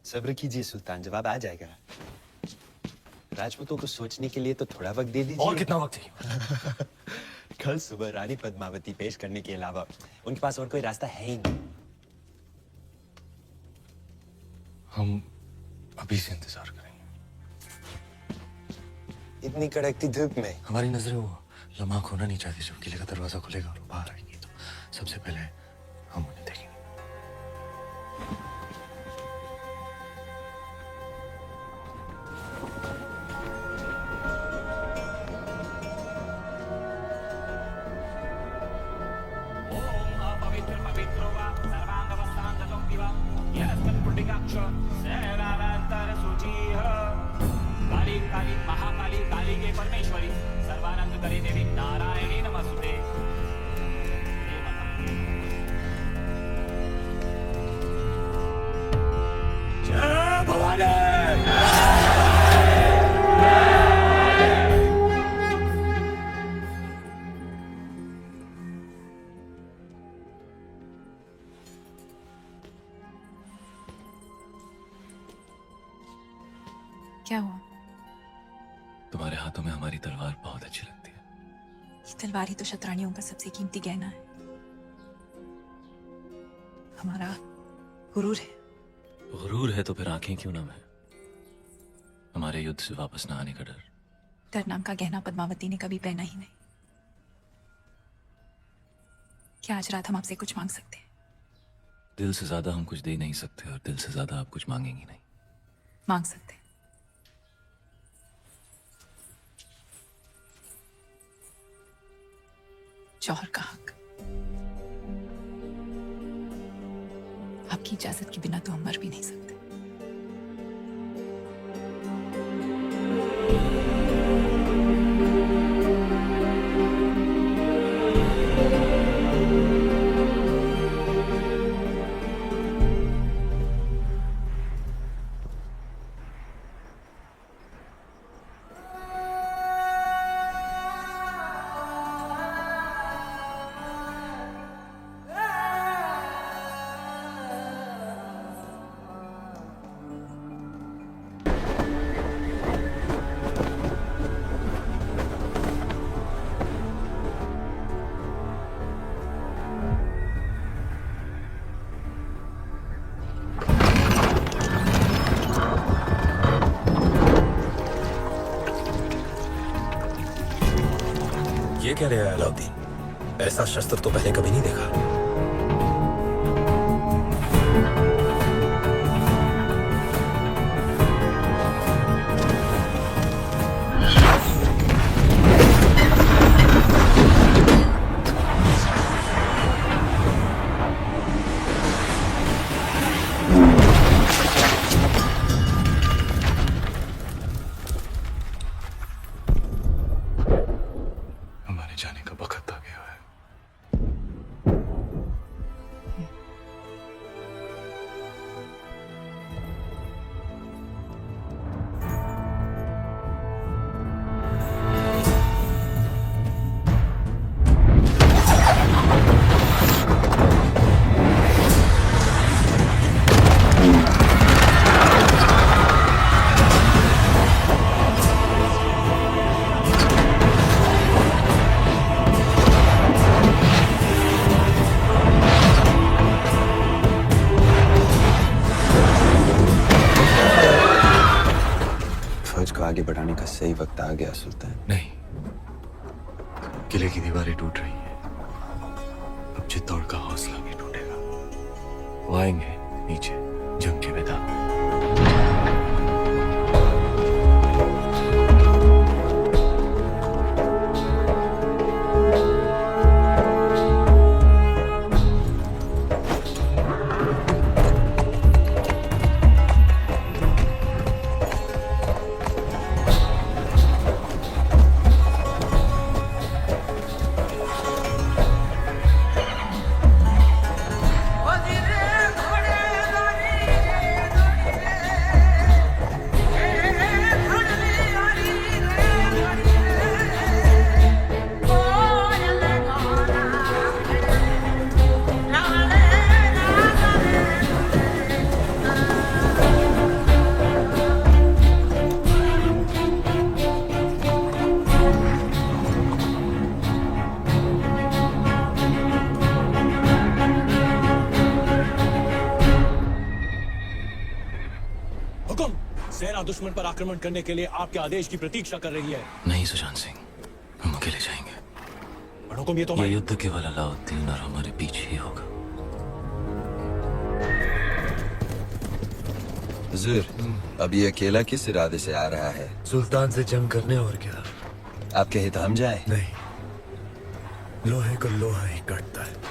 Q: सब्र कीजिए सुल्तान, जवाब आ जाएगा। राजपूतों को सोचने के लिए तो थोड़ा वक्त दे दीजिए।
N: और कितना वक्त चाहिए?
Q: कल सुबह रानी पद्मावती पेश करने के अलावा उनके पास और कोई रास्ता है ही नहीं।
N: हम अभी से इंतजार करेंगे।
Q: इतनी कड़कती धूप में
N: हमारी नजरें वो लम्हा खोना नहीं चाहती जब किले का दरवाजा खुलेगा और वो बाहर आएंगी, तो सबसे पहले हम उन्हें देखेंगे।
C: काली काली महाकाली काली के परमेश्वरी सर्वानंद करे देवी नारायणी नमस्ते।
E: जय भवानी।
F: क्या हुआ?
H: तुम्हारे हाथों में हमारी तलवार बहुत अच्छी लगती है।
F: ये तलवार ही तो शतरानियों का सबसे कीमती गहना है, हमारा गुरूर है।
H: गुरूर है तो फिर आंखें क्यों नम है? हमारे युद्ध से वापस ना आने का डर।
F: डर नाम का गहना पद्मावती ने कभी पहना ही नहीं। क्या आज रात हम आपसे कुछ मांग सकते हैं?
H: दिल से ज्यादा हम कुछ दे नहीं सकते और दिल से ज्यादा आप कुछ मांगेंगी नहीं।
F: मांग सकते हैं। जौहर का हक। आपकी इजाजत के बिना तो हम मर भी नहीं सकते।
T: ये क्या ले आया अलाउद्दीन? ऐसा शस्त्र तो पहले कभी नहीं देखा। सही वक्त आ गया सुल्तान।
N: नहीं, किले की दीवारें टूट रही हैं, अब चित्तौड़ का हौसला भी टूटेगा। वो आएंगे नीचे जंग के मैदान में।
B: सेना दुश्मन पर आक्रमण करने के लिए आपके आदेश की प्रतीक्षा कर रही है।
H: नहीं सुशांत सिंह, हम अकेले जाएंगे।
B: और हुकुम ये तो
H: ये युद्ध केवल अलाउद्दीन और हमारे बीच ही होगा।
T: हुजूर, अब ये अकेला किस इरादे से आ रहा है?
N: सुल्तान से जंग करने, और क्या?
T: आपके हित हम जाए?
N: नहीं, लोहे को लोहा ही काटता है।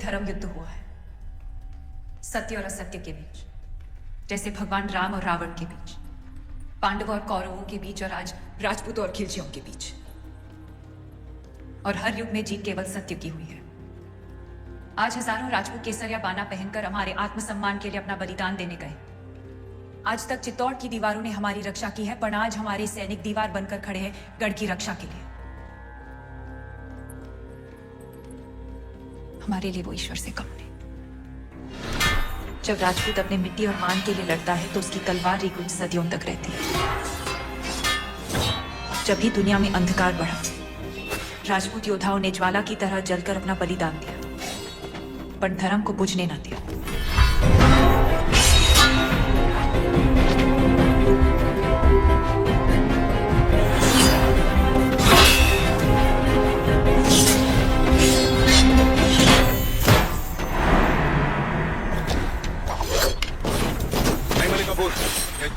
F: धर्म युद्ध हुआ है, सत्य और असत्य के बीच, जैसे भगवान राम और रावण के बीच, पांडवों और कौरवों के बीच, और आज राजपूतों और खिलजियों के बीच। और हर युग में जीत केवल सत्य की हुई है। आज हजारों राजपूत केसरिया बाना पहनकर हमारे आत्मसम्मान के लिए अपना बलिदान देने गए। आज तक चित्तौड़ की दीवारों ने हमारी रक्षा की है, पर आज हमारे सैनिक दीवार बनकर खड़े हैं गढ़ की रक्षा के लिए। हमारे लिए वो ईश्वर से कम नहीं। जब राजपूत अपने मिट्टी और मान के लिए लड़ता है तो उसकी तलवार ही कुछ सदियों तक रहती है। जब भी दुनिया में अंधकार बढ़ा, राजपूत योद्धाओं ने ज्वाला की तरह जलकर अपना बलिदान दिया, पर धर्म को बुझने न दिया।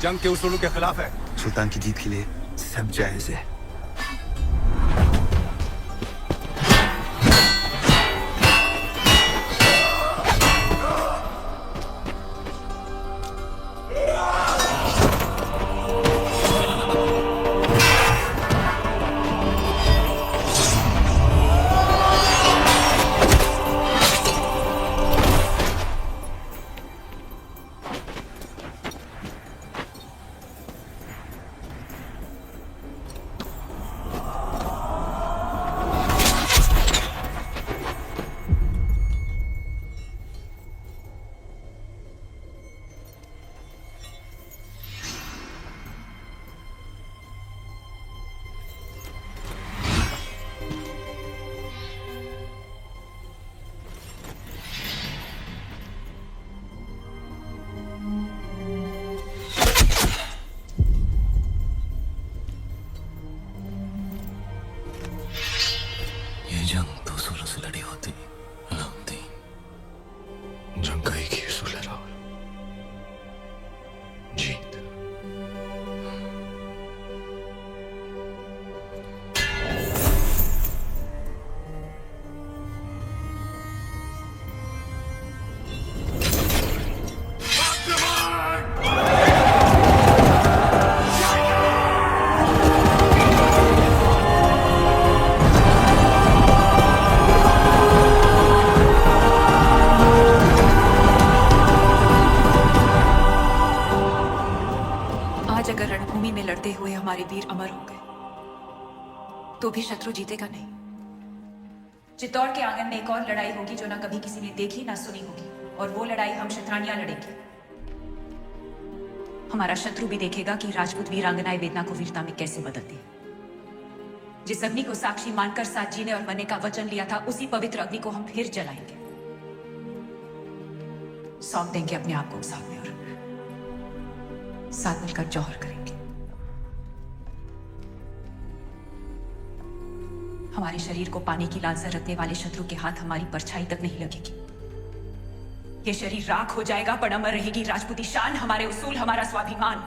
U: जंग के उसूलों के खिलाफ है।
T: सुल्तान की जीत के लिए सब जायज है।
N: अलाउद्दीन जंग का एक ही उसूल है राहुल, जीत।
F: आज अगर रणभूमि में लड़ते हुए हमारे वीर अमर हो गए तो भी शत्रु जीतेगा नहीं। चित्तौड़ के आंगन में एक और लड़ाई होगी जो ना कभी किसी ने देखी ना सुनी होगी, और वो लड़ाई हम क्षत्रानियां लड़ेंगे। हमारा शत्रु भी देखेगा कि राजपूत वीरांगनाएं वेदना को वीरता में कैसे बदलती है। जिस अग्नि को साक्षी मानकर साथ जीने और मरने का वचन लिया था, उसी पवित्र अग्नि को हम फिर जलाएंगे। सौंप देंगे अपने आप को उस आग में और साथ मिलकर जौहर करेंगे। हमारे शरीर को पानी की लालसा रखने वाले शत्रु के हाथ हमारी परछाई तक नहीं लगेगी। ये शरीर राख हो जाएगा पर अमर रहेगी राजपूती शान, हमारे उसूल, हमारा स्वाभिमान।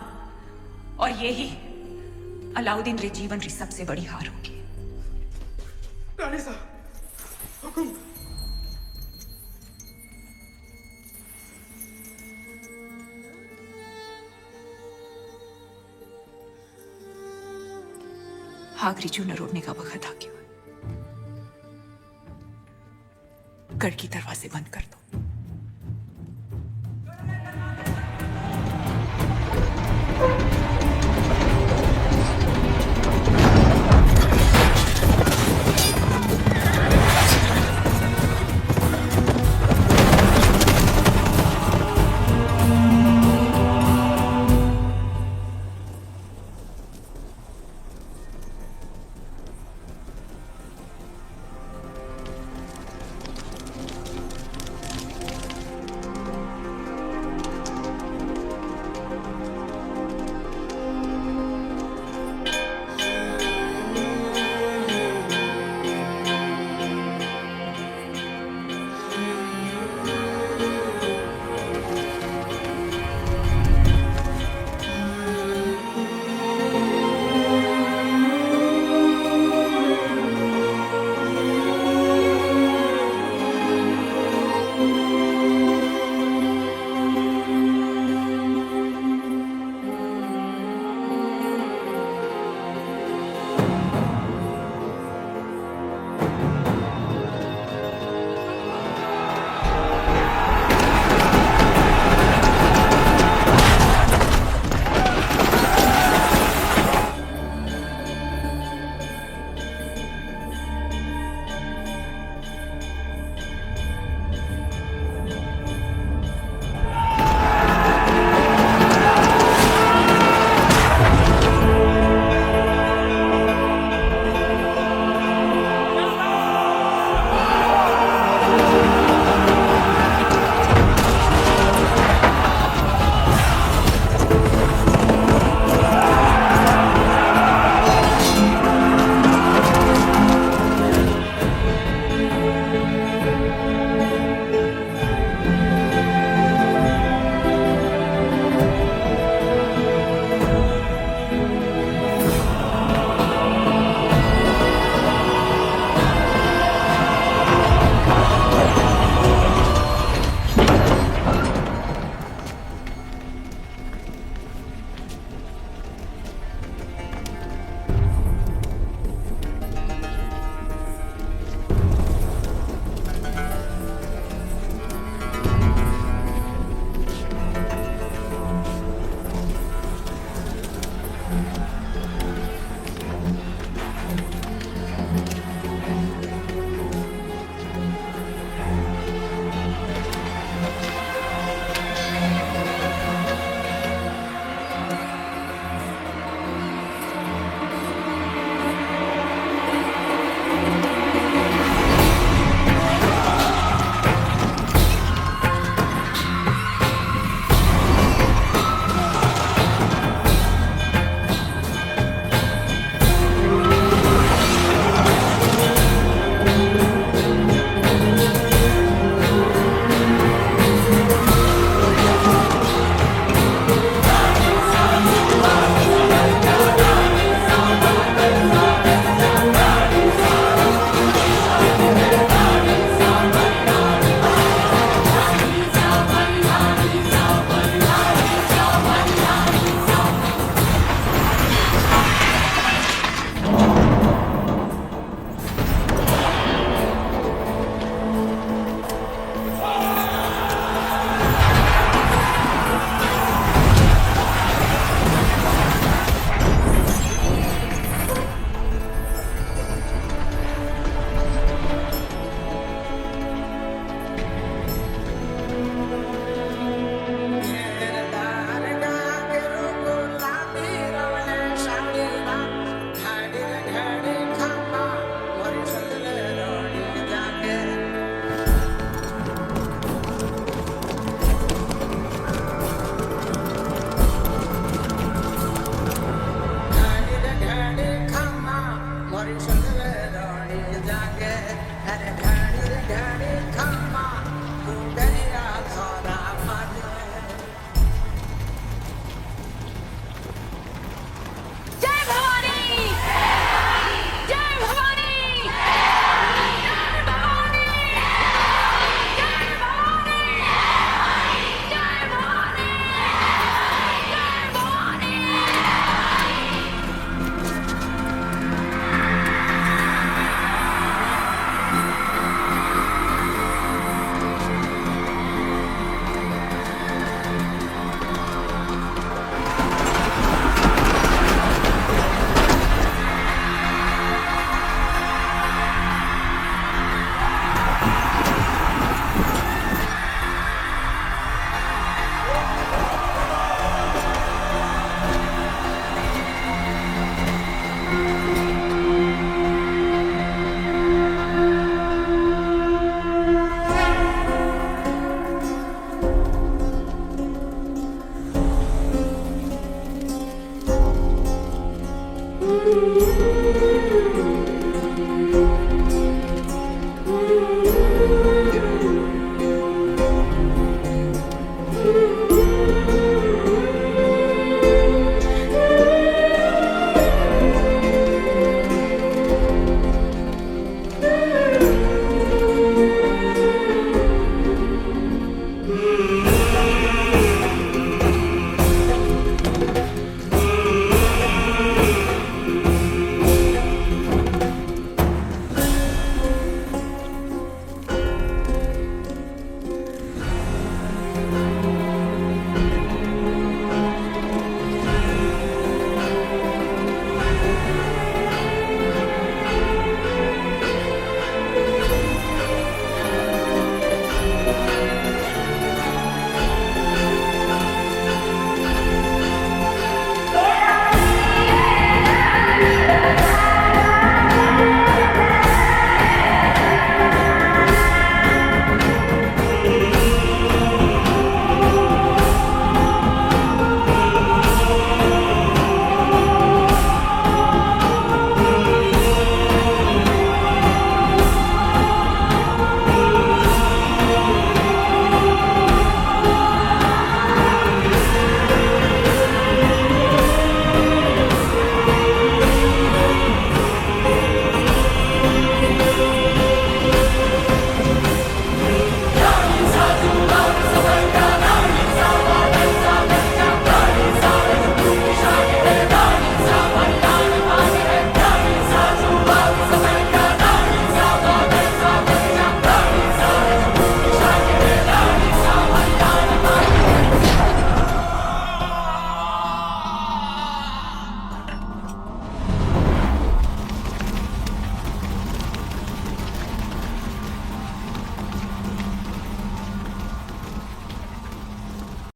F: और ये ही अलाउद्दीन रे जीवन की सबसे बड़ी हार होगी।
V: रानी साहब, हुकुम।
F: आखिरी चूना रोड़ने का वक्त आ गया। गढ़ की दरवाजे बंद कर दो।